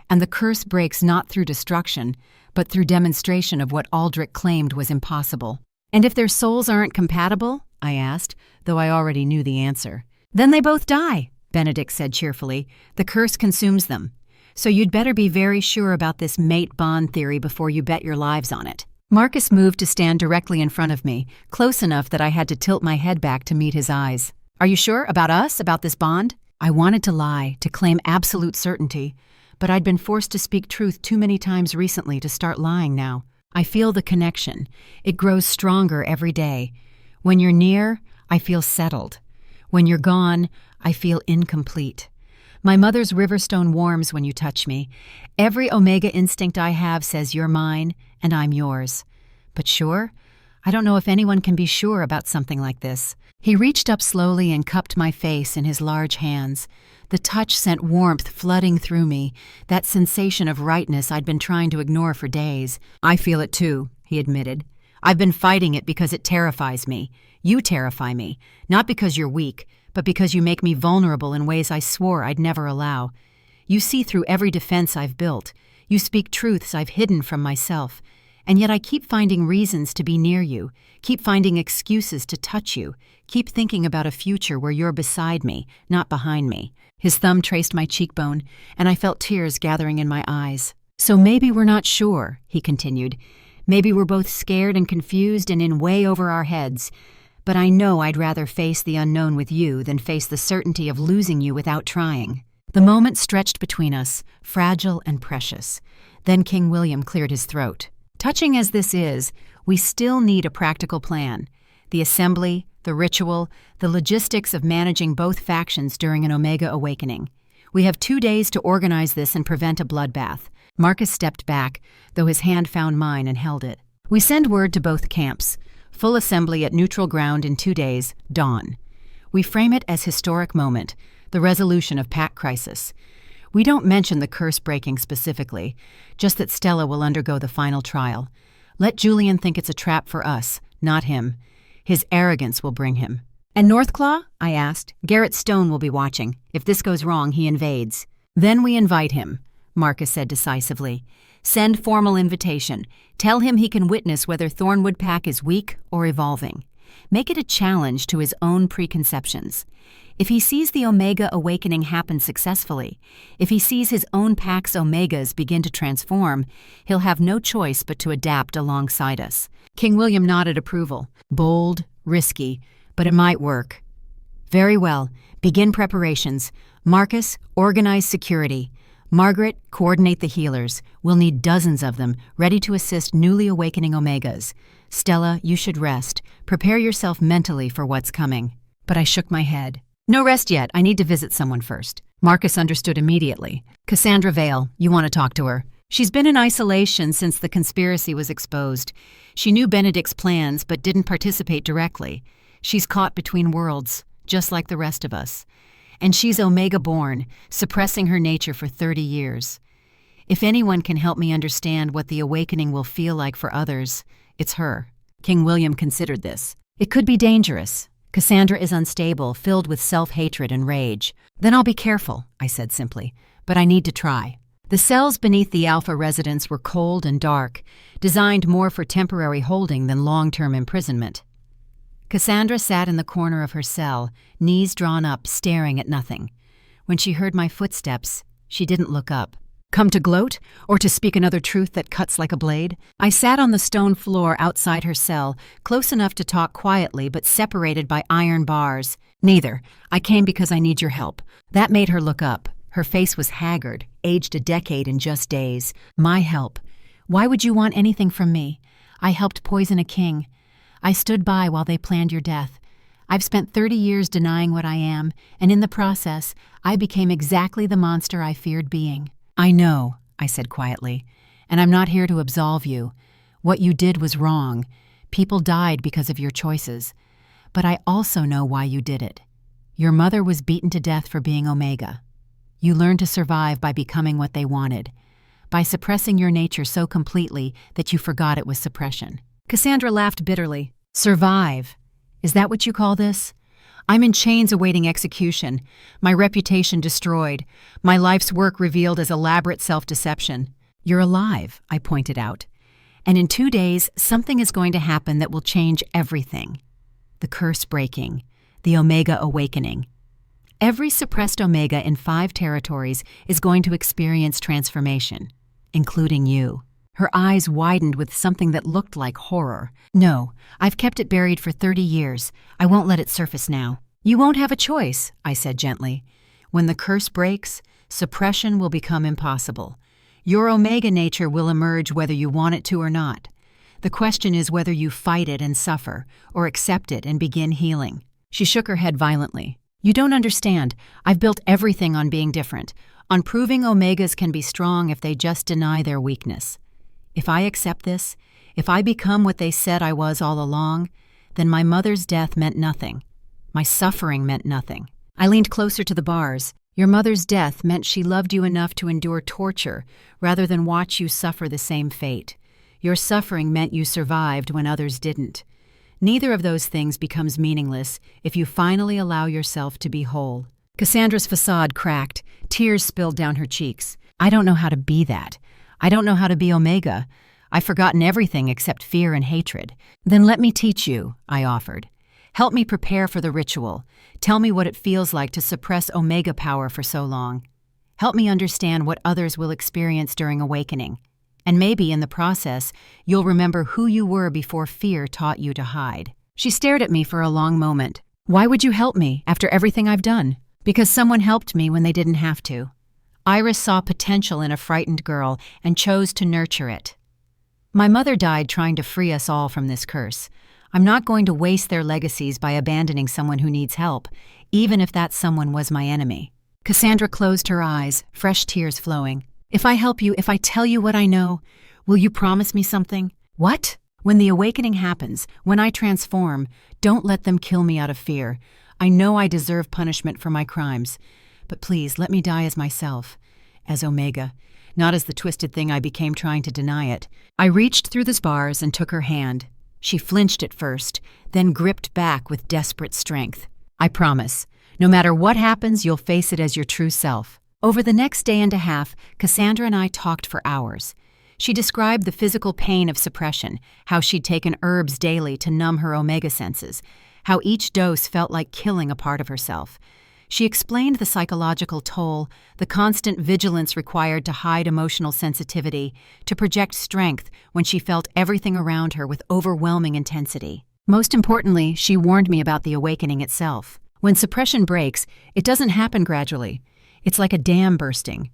and the curse breaks not through destruction, but through demonstration of what Aldrich claimed was impossible. And if their souls aren't compatible? I asked, though I already knew the answer. Then they both die, Benedict said cheerfully. The curse consumes them. So you'd better be very sure about this mate bond theory before you bet your lives on it. Marcus moved to stand directly in front of me, close enough that I had to tilt my head back to meet his eyes. Are you sure about us, about this bond? I wanted to lie, to claim absolute certainty, but I'd been forced to speak truth too many times recently to start lying now. I feel the connection. It grows stronger every day. When you're near, I feel settled. When you're gone, I feel incomplete. My mother's riverstone warms when you touch me. Every Omega instinct I have says you're mine, and I'm yours. But sure? I don't know if anyone can be sure about something like this. He reached up slowly and cupped my face in his large hands. The touch sent warmth flooding through me, that sensation of rightness I'd been trying to ignore for days. I feel it too, he admitted. I've been fighting it because it terrifies me. You terrify me, not because you're weak, but because you make me vulnerable in ways I swore I'd never allow. You see through every defense I've built. You speak truths I've hidden from myself. And yet I keep finding reasons to be near you, keep finding excuses to touch you, keep thinking about a future where you're beside me, not behind me. His thumb traced my cheekbone, and I felt tears gathering in my eyes. So maybe we're not sure, he continued. Maybe we're both scared and confused and in way over our heads. But I know I'd rather face the unknown with you than face the certainty of losing you without trying. The moment stretched between us, fragile and precious. Then King William cleared his throat. Touching as this is, we still need a practical plan. The assembly, the ritual, the logistics of managing both factions during an Omega awakening. We have 2 days to organize this and prevent a bloodbath. Marcus stepped back, though his hand found mine and held it. We send word to both camps. Full assembly at neutral ground in 2 days, dawn. We frame it as historic moment, the resolution of pact crisis. We don't mention the curse breaking specifically, just that Stella will undergo the final trial. Let Julian think it's a trap for us, not him. His arrogance will bring him. And Northclaw? I asked. Garrett Stone will be watching. If this goes wrong, he invades. Then we invite him, Marcus said decisively. Send formal invitation. Tell him he can witness whether Thornwood Pack is weak or evolving. Make it a challenge to his own preconceptions. If he sees the Omega awakening happen successfully, if he sees his own pack's Omegas begin to transform, he'll have no choice but to adapt alongside us. King William nodded approval. Bold, risky, but it might work. Very well. Begin preparations. Marcus, organize security. Margaret, coordinate the healers. We'll need dozens of them, ready to assist newly awakening Omegas. Stella, you should rest. Prepare yourself mentally for what's coming. But I shook my head. No rest yet. I need to visit someone first. Marcus understood immediately. Cassandra Vale, you want to talk to her. She's been in isolation since the conspiracy was exposed. She knew Benedict's plans but didn't participate directly. She's caught between worlds, just like the rest of us. And she's Omega-born, suppressing her nature for 30 years. If anyone can help me understand what the awakening will feel like for others, it's her. King William considered this. It could be dangerous. Cassandra is unstable, filled with self-hatred and rage. Then I'll be careful, I said simply, but I need to try. The cells beneath the Alpha residence were cold and dark, designed more for temporary holding than long-term imprisonment. Cassandra sat in the corner of her cell, knees drawn up, staring at nothing. When she heard my footsteps, she didn't look up. Come to gloat, or to speak another truth that cuts like a blade? I sat on the stone floor outside her cell, close enough to talk quietly but separated by iron bars. Neither. I came because I need your help. That made her look up. Her face was haggard, aged a decade in just days. My help. Why would you want anything from me? I helped poison a king. I stood by while they planned your death. I've spent 30 years denying what I am, and in the process, I became exactly the monster I feared being. I know, I said quietly, and I'm not here to absolve you. What you did was wrong. People died because of your choices. But I also know why you did it. Your mother was beaten to death for being Omega. You learned to survive by becoming what they wanted, by suppressing your nature so completely that you forgot it was suppression. Cassandra laughed bitterly. Survive? Is that what you call this? I'm in chains awaiting execution, my reputation destroyed, my life's work revealed as elaborate self-deception. You're alive, I pointed out. And in 2 days, something is going to happen that will change everything. The curse breaking, the Omega awakening. Every suppressed Omega in 5 territories is going to experience transformation, including you. Her eyes widened with something that looked like horror. No, I've kept it buried for 30 years. I won't let it surface now. You won't have a choice, I said gently. When the curse breaks, suppression will become impossible. Your Omega nature will emerge whether you want it to or not. The question is whether you fight it and suffer, or accept it and begin healing. She shook her head violently. You don't understand. I've built everything on being different, on proving Omegas can be strong if they just deny their weakness. If I accept this, if I become what they said I was all along, then my mother's death meant nothing. My suffering meant nothing. I leaned closer to the bars. Your mother's death meant she loved you enough to endure torture rather than watch you suffer the same fate. Your suffering meant you survived when others didn't. Neither of those things becomes meaningless if you finally allow yourself to be whole. Cassandra's facade cracked. Tears spilled down her cheeks. I don't know how to be that. I don't know how to be Omega. I've forgotten everything except fear and hatred. Then let me teach you, I offered. Help me prepare for the ritual. Tell me what it feels like to suppress Omega power for so long. Help me understand what others will experience during awakening. And maybe in the process, you'll remember who you were before fear taught you to hide. She stared at me for a long moment. Why would you help me after everything I've done? Because someone helped me when they didn't have to. Iris saw potential in a frightened girl and chose to nurture it. My mother died trying to free us all from this curse. I'm not going to waste their legacies by abandoning someone who needs help, even if that someone was my enemy. Cassandra closed her eyes, fresh tears flowing. If I help you, if I tell you what I know, will you promise me something? What? When the awakening happens, when I transform, don't let them kill me out of fear. I know I deserve punishment for my crimes. But please, let me die as myself, as Omega, not as the twisted thing I became trying to deny it. I reached through the bars and took her hand. She flinched at first, then gripped back with desperate strength. I promise, no matter what happens, you'll face it as your true self. Over the next day and a half, Cassandra and I talked for hours. She described the physical pain of suppression, how she'd taken herbs daily to numb her Omega senses, how each dose felt like killing a part of herself. She explained the psychological toll, the constant vigilance required to hide emotional sensitivity, to project strength when she felt everything around her with overwhelming intensity. Most importantly, she warned me about the awakening itself. When suppression breaks, it doesn't happen gradually. It's like a dam bursting.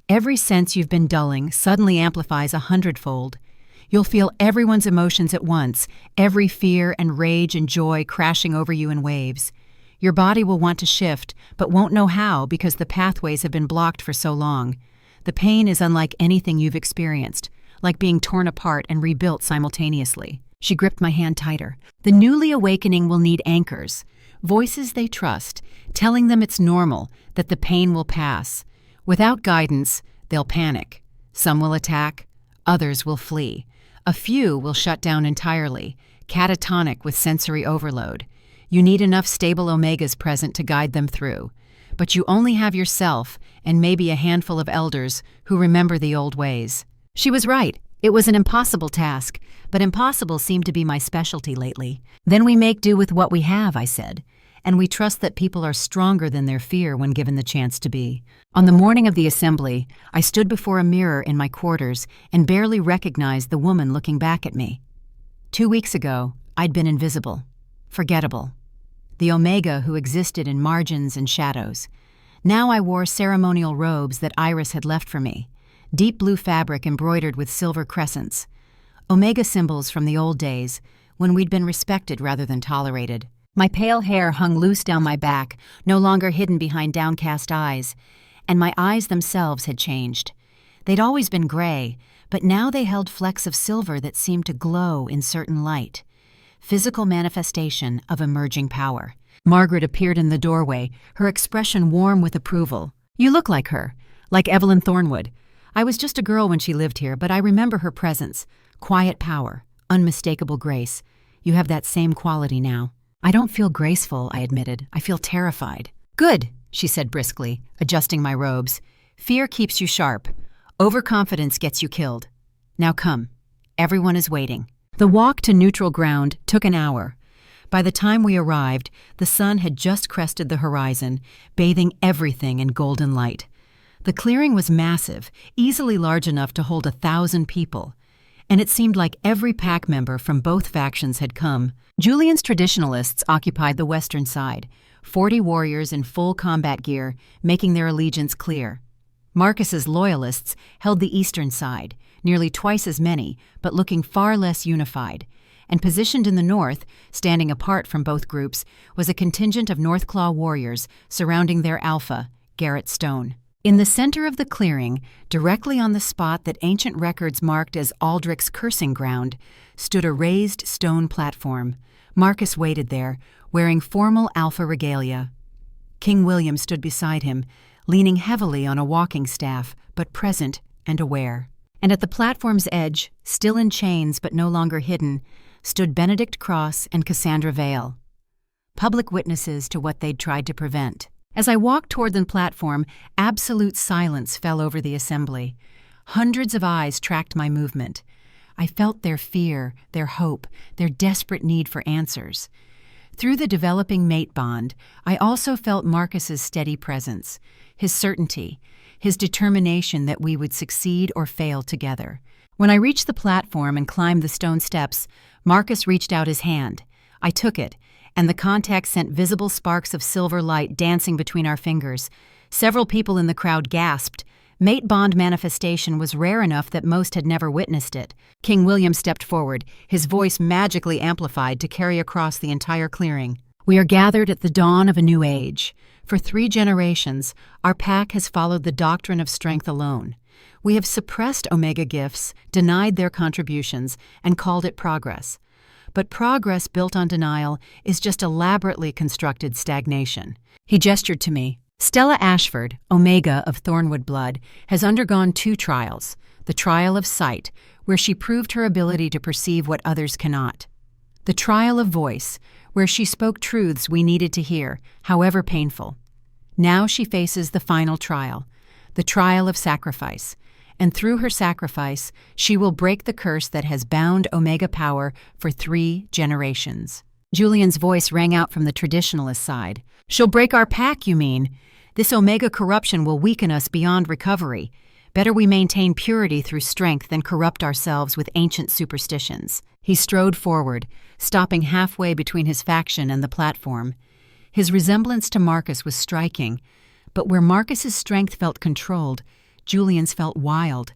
Every sense you've been dulling suddenly amplifies 100-fold. You'll feel everyone's emotions at once, every fear and rage and joy crashing over you in waves. Your body will want to shift, but won't know how because the pathways have been blocked for so long. The pain is unlike anything you've experienced, like being torn apart and rebuilt simultaneously. She gripped my hand tighter. The newly awakening will need anchors, voices they trust, telling them it's normal, that the pain will pass. Without guidance, they'll panic. Some will attack, others will flee. A few will shut down entirely, catatonic with sensory overload. You need enough stable Omegas present to guide them through. But you only have yourself and maybe a handful of elders who remember the old ways. She was right. It was an impossible task, but impossible seemed to be my specialty lately. Then we make do with what we have, I said, and we trust that people are stronger than their fear when given the chance to be. On the morning of the assembly, I stood before a mirror in my quarters and barely recognized the woman looking back at me. 2 weeks ago, I'd been invisible. Forgettable. The Omega who existed in margins and shadows. Now I wore ceremonial robes that Iris had left for me, deep blue fabric embroidered with silver crescents. Omega symbols from the old days, when we'd been respected rather than tolerated. My pale hair hung loose down my back, no longer hidden behind downcast eyes, and my eyes themselves had changed. They'd always been gray, but now they held flecks of silver that seemed to glow in certain light. Physical manifestation of emerging power. Margaret appeared in the doorway, her expression warm with approval. You look like her, like Evelyn Thornwood. I was just a girl when she lived here, but I remember her presence. Quiet power, unmistakable grace. You have that same quality now. I don't feel graceful, I admitted. I feel terrified. Good, she said briskly, adjusting my robes. Fear keeps you sharp. Overconfidence gets you killed. Now come. Everyone is waiting. The walk to neutral ground took an hour. By the time we arrived, the sun had just crested the horizon, bathing everything in golden light. The clearing was massive, easily large enough to hold 1,000 people, and it seemed like every pack member from both factions had come. Julian's traditionalists occupied the western side, 40 warriors in full combat gear, making their allegiance clear. Marcus's loyalists held the eastern side, nearly twice as many, but looking far less unified. And positioned in the north, standing apart from both groups, was a contingent of Northclaw warriors surrounding their alpha, Garrett Stone. In the center of the clearing, directly on the spot that ancient records marked as Aldrich's cursing ground, stood a raised stone platform. Marcus waited there, wearing formal alpha regalia. King William stood beside him, leaning heavily on a walking staff, but present and aware. And at the platform's edge, still in chains but no longer hidden, stood Benedict Cross and Cassandra Vale, public witnesses to what they'd tried to prevent. As I walked toward the platform, absolute silence fell over the assembly. Hundreds of eyes tracked my movement. I felt their fear, their hope, their desperate need for answers. Through the developing mate bond, I also felt Marcus's steady presence, his certainty, his determination that we would succeed or fail together. When I reached the platform and climbed the stone steps, Marcus reached out his hand. I took it, and the contact sent visible sparks of silver light dancing between our fingers. Several people in the crowd gasped. Mate bond manifestation was rare enough that most had never witnessed it. King William stepped forward, his voice magically amplified to carry across the entire clearing. We are gathered at the dawn of a new age. For 3 generations, our pack has followed the doctrine of strength alone. We have suppressed Omega gifts, denied their contributions, and called it progress. But progress built on denial is just elaborately constructed stagnation. He gestured to me. Stella Ashford, Omega of Thornwood blood, has undergone 2 trials. The trial of sight, where she proved her ability to perceive what others cannot. The trial of voice, where she spoke truths we needed to hear, however painful. Now she faces the final trial, the trial of sacrifice. And through her sacrifice, she will break the curse that has bound Omega power for 3 generations. Julian's voice rang out from the traditionalist side. She'll break our pack, you mean? This Omega corruption will weaken us beyond recovery. Better we maintain purity through strength than corrupt ourselves with ancient superstitions. He strode forward, stopping halfway between his faction and the platform. His resemblance to Marcus was striking, but where Marcus's strength felt controlled, Julian's felt wild,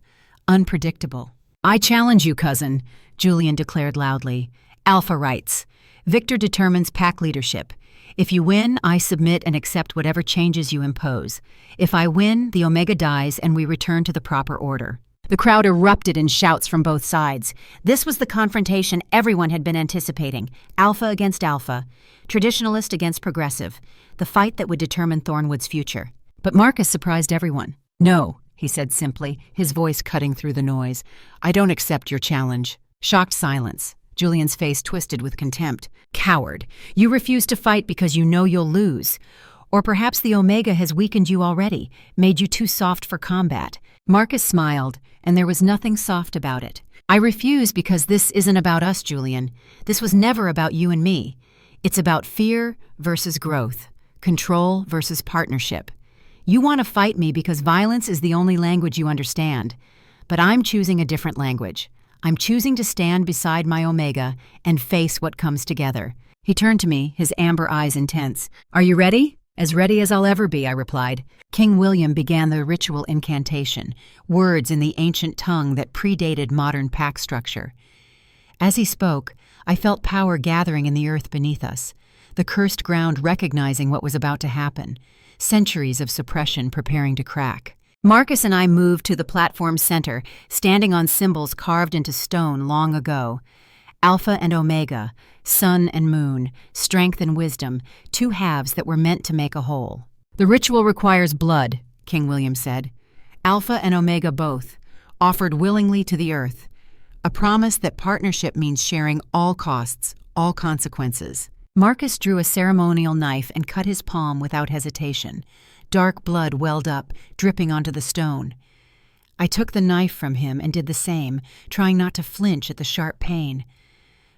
unpredictable. I challenge you, cousin, Julian declared loudly. Alpha rights. Victor determines pack leadership. If you win, I submit and accept whatever changes you impose. If I win, the Omega dies and we return to the proper order. The crowd erupted in shouts from both sides. This was the confrontation everyone had been anticipating. Alpha against Alpha. Traditionalist against progressive. The fight that would determine Thornwood's future. But Marcus surprised everyone. No, he said simply, his voice cutting through the noise. I don't accept your challenge. Shocked silence. Julian's face twisted with contempt. Coward. You refuse to fight because you know you'll lose. Or perhaps the Omega has weakened you already, made you too soft for combat. Marcus smiled, and there was nothing soft about it. I refuse because this isn't about us, Julian. This was never about you and me. It's about fear versus growth, control versus partnership. You want to fight me because violence is the only language you understand. But I'm choosing a different language. I'm choosing to stand beside my Omega and face what comes together. He turned to me, his amber eyes intense. Are you ready? As ready as I'll ever be, I replied. King William began the ritual incantation, words in the ancient tongue that predated modern pack structure. As he spoke, I felt power gathering in the earth beneath us, the cursed ground recognizing what was about to happen, centuries of suppression preparing to crack. Marcus and I moved to the platform's center, standing on symbols carved into stone long ago. Alpha and Omega, sun and moon, strength and wisdom, 2 halves that were meant to make a whole. The ritual requires blood, King William said. Alpha and Omega both, offered willingly to the earth. A promise that partnership means sharing all costs, all consequences. Marcus drew a ceremonial knife and cut his palm without hesitation. Dark blood welled up, dripping onto the stone. I took the knife from him and did the same, trying not to flinch at the sharp pain.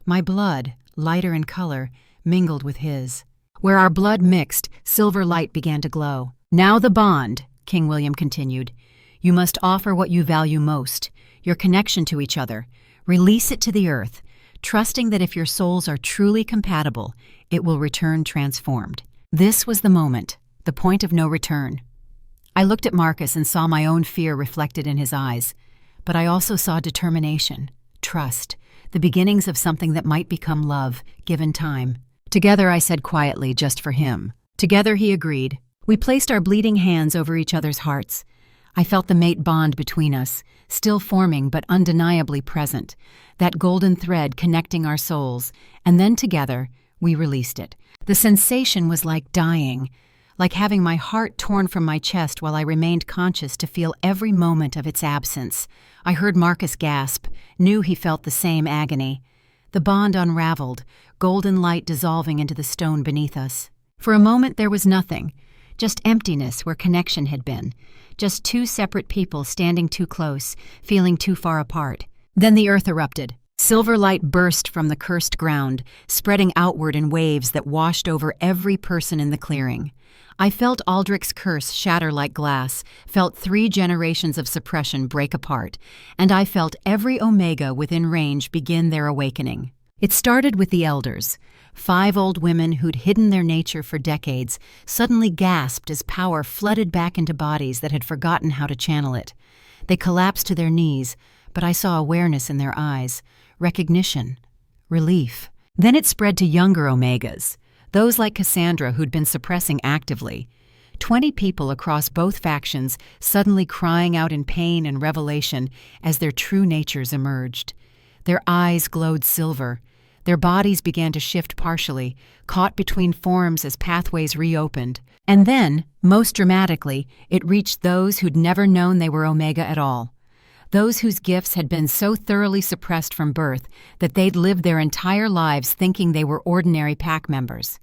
My blood, lighter in color, mingled with his. Where our blood mixed, silver light began to glow. Now the bond, King William continued. You must offer what you value most, your connection to each other. Release it to the earth, trusting that if your souls are truly compatible, it will return transformed. This was the moment. The point of no return. I looked at Marcus and saw my own fear reflected in his eyes, but I also saw determination, trust, the beginnings of something that might become love, given time. Together, I said quietly, just for him. Together, he agreed. We placed our bleeding hands over each other's hearts. I felt the mate bond between us, still forming but undeniably present, that golden thread connecting our souls, and then together, we released it. The sensation was like dying, like having my heart torn from my chest while I remained conscious to feel every moment of its absence. I heard Marcus gasp, knew he felt the same agony. The bond unraveled, golden light dissolving into the stone beneath us. For a moment there was nothing, just emptiness where connection had been, just two separate people standing too close, feeling too far apart. Then the earth erupted. Silver light burst from the cursed ground, spreading outward in waves that washed over every person in the clearing. I felt Aldrich's curse shatter like glass, felt 3 generations of suppression break apart, and I felt every Omega within range begin their awakening. It started with the elders. 5 old women who'd hidden their nature for decades suddenly gasped as power flooded back into bodies that had forgotten how to channel it. They collapsed to their knees, but I saw awareness in their eyes, recognition, relief. Then it spread to younger Omegas, those like Cassandra who'd been suppressing actively. 20 people across both factions suddenly crying out in pain and revelation as their true natures emerged. Their eyes glowed silver. Their bodies began to shift partially, caught between forms as pathways reopened. And then, most dramatically, it reached those who'd never known they were Omega at all. Those whose gifts had been so thoroughly suppressed from birth that they'd lived their entire lives thinking they were ordinary pack members.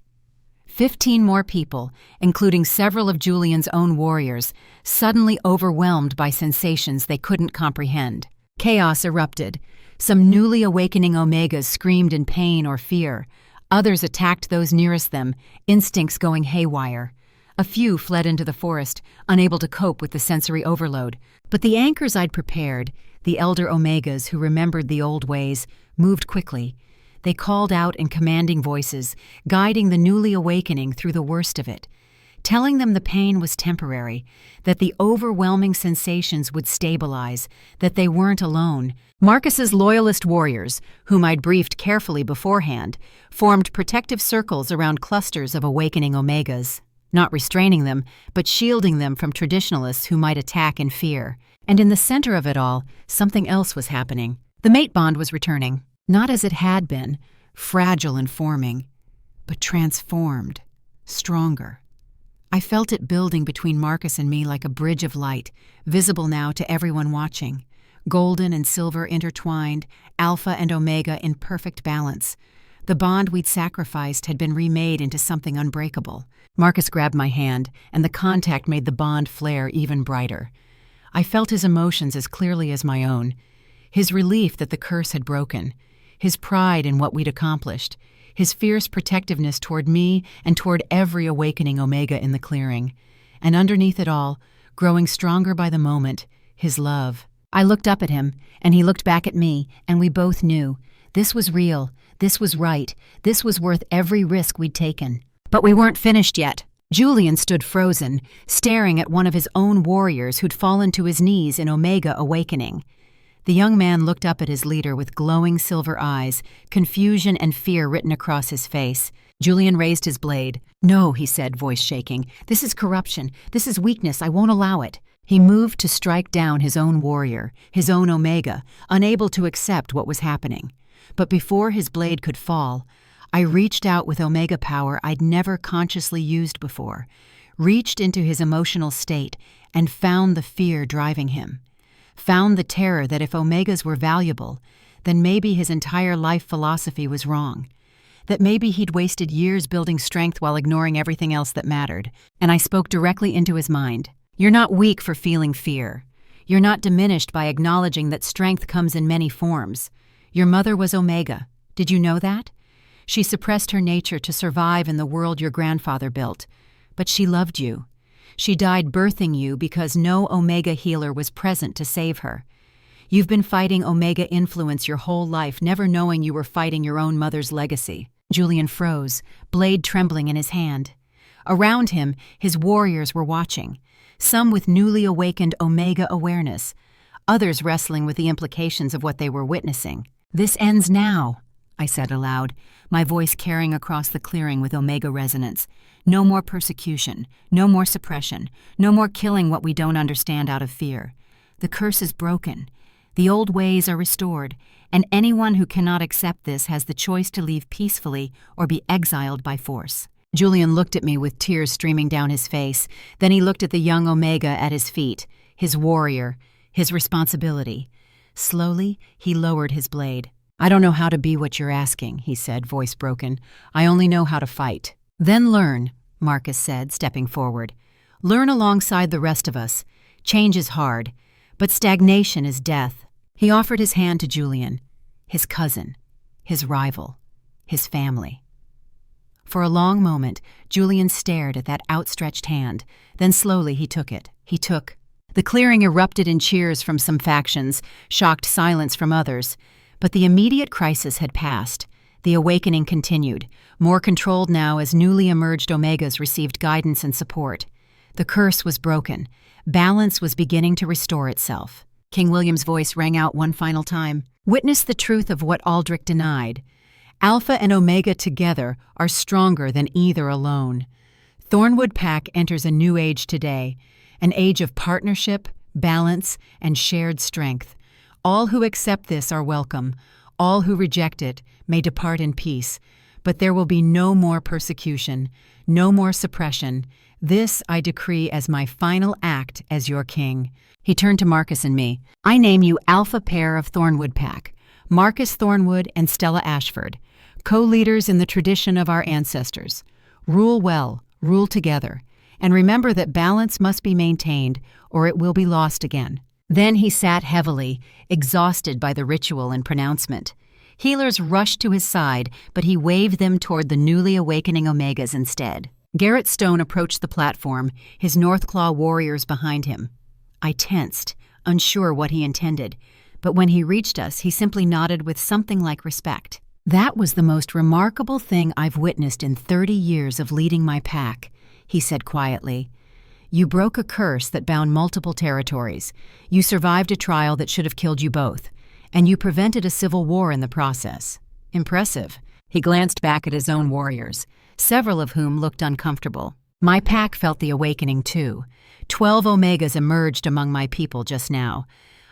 15 more people, including several of Julian's own warriors, suddenly overwhelmed by sensations they couldn't comprehend. Chaos erupted. Some newly awakening Omegas screamed in pain or fear. Others attacked those nearest them, instincts going haywire. A few fled into the forest, unable to cope with the sensory overload. But the anchors I'd prepared, the elder Omegas who remembered the old ways, moved quickly. They called out in commanding voices, guiding the newly awakening through the worst of it, telling them the pain was temporary, that the overwhelming sensations would stabilize, that they weren't alone. Marcus's loyalist warriors, whom I'd briefed carefully beforehand, formed protective circles around clusters of awakening Omegas, not restraining them, but shielding them from traditionalists who might attack in fear. And in the center of it all, something else was happening. The mate bond was returning, not as it had been, fragile and forming, but transformed, stronger. I felt it building between Marcus and me like a bridge of light, visible now to everyone watching. Golden and silver intertwined, Alpha and Omega in perfect balance. The bond we'd sacrificed had been remade into something unbreakable. Marcus grabbed my hand, and the contact made the bond flare even brighter. I felt his emotions as clearly as my own. His relief that the curse had broken, his pride in what we'd accomplished, his fierce protectiveness toward me and toward every awakening Omega in the clearing. And underneath it all, growing stronger by the moment, his love. I looked up at him, and he looked back at me, and we both knew. This was real, this was right, this was worth every risk we'd taken. But we weren't finished yet. Julian stood frozen, staring at one of his own warriors who'd fallen to his knees in Omega awakening. The young man looked up at his leader with glowing silver eyes, confusion and fear written across his face. Julian raised his blade. "No," he said, voice shaking. "This is corruption. This is weakness. I won't allow it." He moved to strike down his own warrior, his own Omega, unable to accept what was happening. But before his blade could fall, I reached out with Omega power I'd never consciously used before, reached into his emotional state, and found the fear driving him. Found the terror that if Omegas were valuable, then maybe his entire life philosophy was wrong. That maybe he'd wasted years building strength while ignoring everything else that mattered. And I spoke directly into his mind. "You're not weak for feeling fear. You're not diminished by acknowledging that strength comes in many forms. Your mother was Omega. Did you know that? She suppressed her nature to survive in the world your grandfather built. But she loved you. She died birthing you because no Omega healer was present to save her. You've been fighting Omega influence your whole life, never knowing you were fighting your own mother's legacy." Julian froze, blade trembling in his hand. Around him, his warriors were watching, some with newly awakened Omega awareness, others wrestling with the implications of what they were witnessing. "This ends now," I said aloud, my voice carrying across the clearing with Omega resonance. "No more persecution, no more suppression, no more killing what we don't understand out of fear. The curse is broken. The old ways are restored, and anyone who cannot accept this has the choice to leave peacefully or be exiled by force." Julian looked at me with tears streaming down his face. Then he looked at the young Omega at his feet, his warrior, his responsibility. Slowly, he lowered his blade. "I don't know how to be what you're asking," he said, voice broken. "I only know how to fight." "Then learn," Marcus said, stepping forward. "Learn alongside the rest of us. Change is hard, but stagnation is death." He offered his hand to Julian, his cousin, his rival, his family. For a long moment, Julian stared at that outstretched hand. Then slowly he took it. The clearing erupted in cheers from some factions, shocked silence from others. But the immediate crisis had passed. The awakening continued, more controlled now as newly emerged Omegas received guidance and support. The curse was broken. Balance was beginning to restore itself. King William's voice rang out one final time. "Witness the truth of what Aldrich denied. Alpha and Omega together are stronger than either alone. Thornwood Pack enters a new age today, an age of partnership, balance, and shared strength. All who accept this are welcome. All who reject it may depart in peace. But there will be no more persecution, no more suppression. This I decree as my final act as your king." He turned to Marcus and me. "I name you Alpha Pair of Thornwood Pack, Marcus Thornwood and Stella Ashford, co-leaders in the tradition of our ancestors. Rule well, rule together, and remember that balance must be maintained or it will be lost again." Then he sat heavily, exhausted by the ritual and pronouncement. Healers rushed to his side, but he waved them toward the newly awakening Omegas instead. Garrett Stone approached the platform, his Northclaw warriors behind him. I tensed, unsure what he intended, but when he reached us, he simply nodded with something like respect. "That was the most remarkable thing I've witnessed in 30 years of leading my pack," he said quietly. "You broke a curse that bound multiple territories. You survived a trial that should have killed you both. And you prevented a civil war in the process. Impressive." He glanced back at his own warriors, several of whom looked uncomfortable. My pack felt the awakening too. 12 Omegas emerged among my people just now.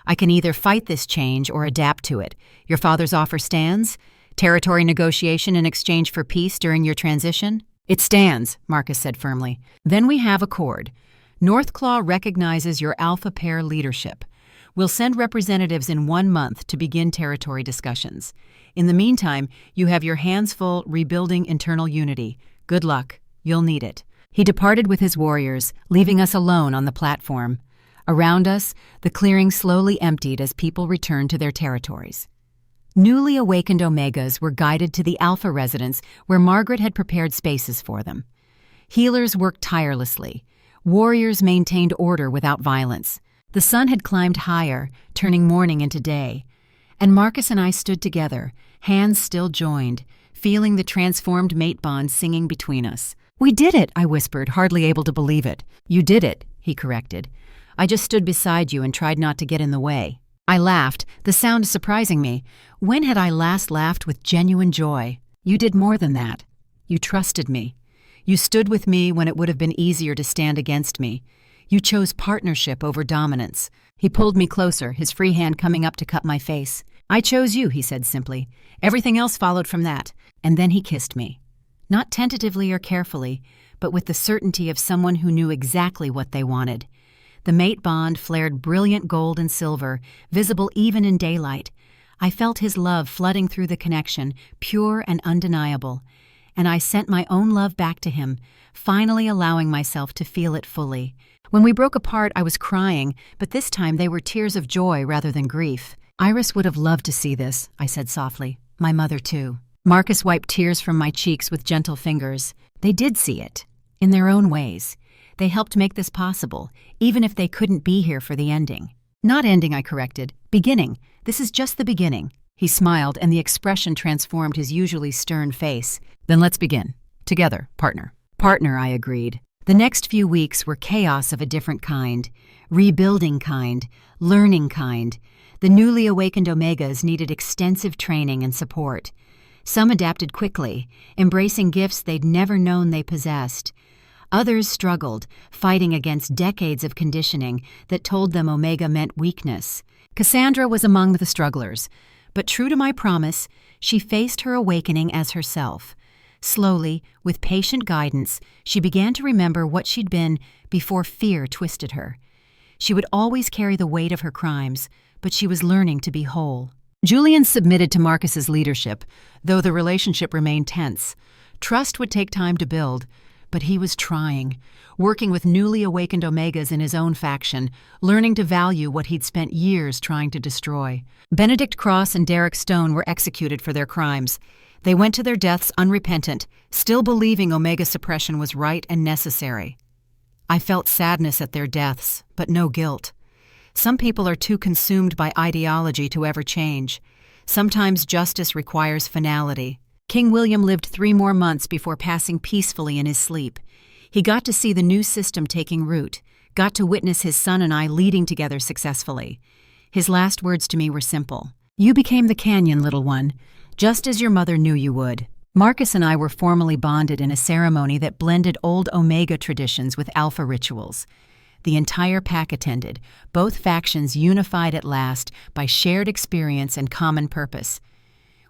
I can either fight this change or adapt to it. Your father's offer stands? Territory negotiation in exchange for peace during your transition? "It stands," Marcus said firmly. "Then we have accord. Northclaw recognizes your Alpha Pair leadership. We'll send representatives in 1 month to begin territory discussions. In the meantime, you have your hands full rebuilding internal unity. Good luck. You'll need it." He departed with his warriors, leaving us alone on the platform. Around us, the clearing slowly emptied as people returned to their territories. Newly awakened Omegas were guided to the Alpha residence where Margaret had prepared spaces for them. Healers worked tirelessly. Warriors maintained order without violence. The sun had climbed higher, turning morning into day. And Marcus and I stood together, hands still joined, feeling the transformed mate bond singing between us. "We did it," I whispered, hardly able to believe it. "You did it," he corrected. "I just stood beside you and tried not to get in the way." I laughed, the sound surprising me. When had I last laughed with genuine joy? "You did more than that. You trusted me. You stood with me when it would have been easier to stand against me. You chose partnership over dominance." He pulled me closer, his free hand coming up to cup my face. "I chose you," he said simply. "Everything else followed from that." And then he kissed me. Not tentatively or carefully, but with the certainty of someone who knew exactly what they wanted. The mate bond flared brilliant gold and silver, visible even in daylight. I felt his love flooding through the connection, pure and undeniable. And I sent my own love back to him, finally allowing myself to feel it fully. When we broke apart, I was crying, but this time they were tears of joy rather than grief. "Iris would have loved to see this," I said softly. "My mother, too." Marcus wiped tears from my cheeks with gentle fingers. They did see it, in their own ways. They helped make this possible, even if they couldn't be here for the ending. "Not ending," I corrected. "Beginning. This is just the beginning." He smiled, and the expression transformed his usually stern face. "Then let's begin. Together, partner." "Partner," I agreed. The next few weeks were chaos of a different kind. Rebuilding kind. Learning kind. The newly awakened Omegas needed extensive training and support. Some adapted quickly, embracing gifts they'd never known they possessed. Others struggled, fighting against decades of conditioning that told them Omega meant weakness. Cassandra was among the strugglers, but true to my promise, she faced her awakening as herself. Slowly, with patient guidance, she began to remember what she'd been before fear twisted her. She would always carry the weight of her crimes, but she was learning to be whole. Julian submitted to Marcus's leadership, though the relationship remained tense. Trust would take time to build, but he was trying, working with newly awakened Omegas in his own faction, learning to value what he'd spent years trying to destroy. Benedict Cross and Derek Stone were executed for their crimes. They went to their deaths unrepentant, still believing Omega suppression was right and necessary. I felt sadness at their deaths, but no guilt. Some people are too consumed by ideology to ever change. Sometimes justice requires finality. King William lived 3 more months before passing peacefully in his sleep. He got to see the new system taking root, got to witness his son and I leading together successfully. His last words to me were simple. "You became the Canyon, little one, just as your mother knew you would." Marcus and I were formally bonded in a ceremony that blended old Omega traditions with Alpha rituals. The entire pack attended, both factions unified at last by shared experience and common purpose.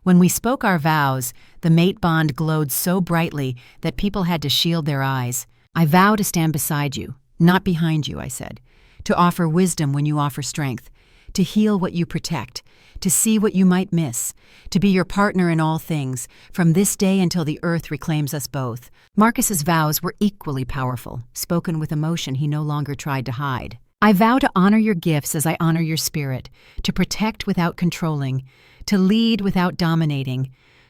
When we spoke our vows, the mate bond glowed so brightly that people had to shield their eyes. "I vow to stand beside you, not behind you," I said, "to offer wisdom when you offer strength, to heal what you protect, to see what you might miss, to be your partner in all things, from this day until the earth reclaims us both." Marcus's vows were equally powerful, spoken with emotion he no longer tried to hide. "I vow to honor your gifts as I honor your spirit, to protect without controlling, to lead without dominating,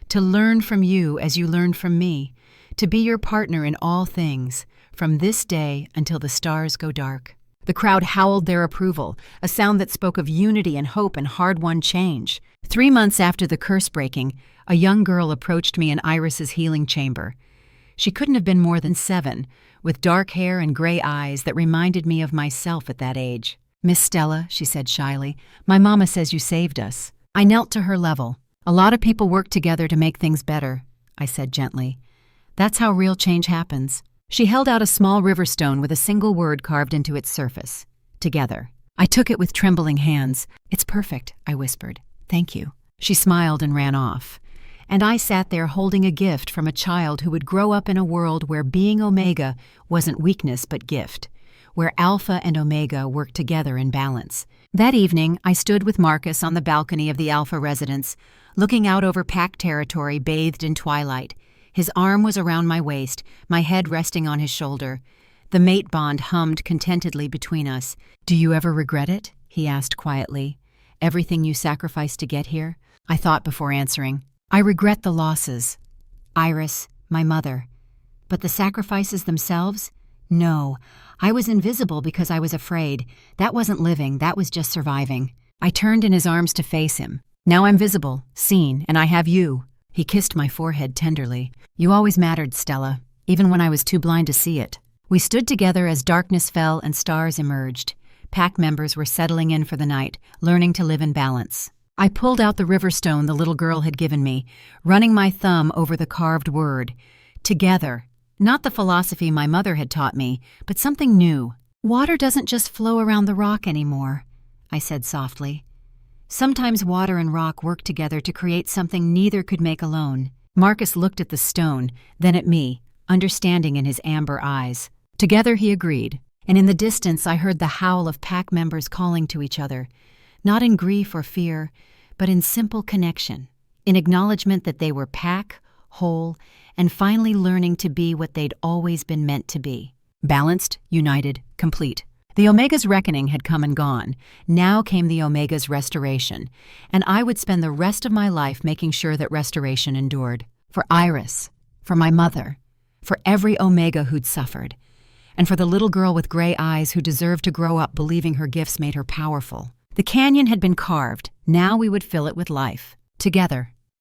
to learn from you as you learn from me, to be your partner in all things, from this day until the stars go dark." The crowd howled their approval, a sound that spoke of unity and hope and hard-won change. 3 months after the curse breaking, a young girl approached me in Iris's healing chamber. She couldn't have been more than 7, with dark hair and gray eyes that reminded me of myself at that age. "Miss Stella," she said shyly, "my mama says you saved us." I knelt to her level. "A lot of people work together to make things better," I said gently. "That's how real change happens." She held out a small river stone with a single word carved into its surface. "Together." I took it with trembling hands. "It's perfect," I whispered. "Thank you." She smiled and ran off. And I sat there holding a gift from a child who would grow up in a world where being Omega wasn't weakness but gift, where Alpha and Omega worked together in balance. That evening, I stood with Marcus on the balcony of the Alpha residence, looking out over pack territory bathed in twilight. His arm was around my waist, my head resting on his shoulder. The mate bond hummed contentedly between us. "Do you ever regret it?" he asked quietly. "Everything you sacrificed to get here?" I thought before answering. "I regret the losses. Iris, my mother. But the sacrifices themselves? No. I was invisible because I was afraid. That wasn't living, that was just surviving." I turned in his arms to face him. "Now I'm visible, seen, and I have you." He kissed my forehead tenderly. "You always mattered, Stella, even when I was too blind to see it." We stood together as darkness fell and stars emerged. Pack members were settling in for the night, learning to live in balance. I pulled out the river stone the little girl had given me, running my thumb over the carved word. Together. Not the philosophy my mother had taught me, but something new. "Water doesn't just flow around the rock anymore," I said softly. "Sometimes water and rock work together to create something neither could make alone." Marcus looked at the stone, then at me, understanding in his amber eyes. Together, he agreed, and in the distance I heard the howl of pack members calling to each other, not in grief or fear, but in simple connection, in acknowledgement that they were pack, whole, and finally learning to be what they'd always been meant to be. Balanced, united, complete. The Omega's reckoning had come and gone. Now came the Omega's restoration, and I would spend the rest of my life making sure that restoration endured. For Iris, for my mother, for every Omega who'd suffered, and for the little girl with gray eyes who deserved to grow up believing her gifts made her powerful. The canyon had been carved. Now we would fill it with life. Together.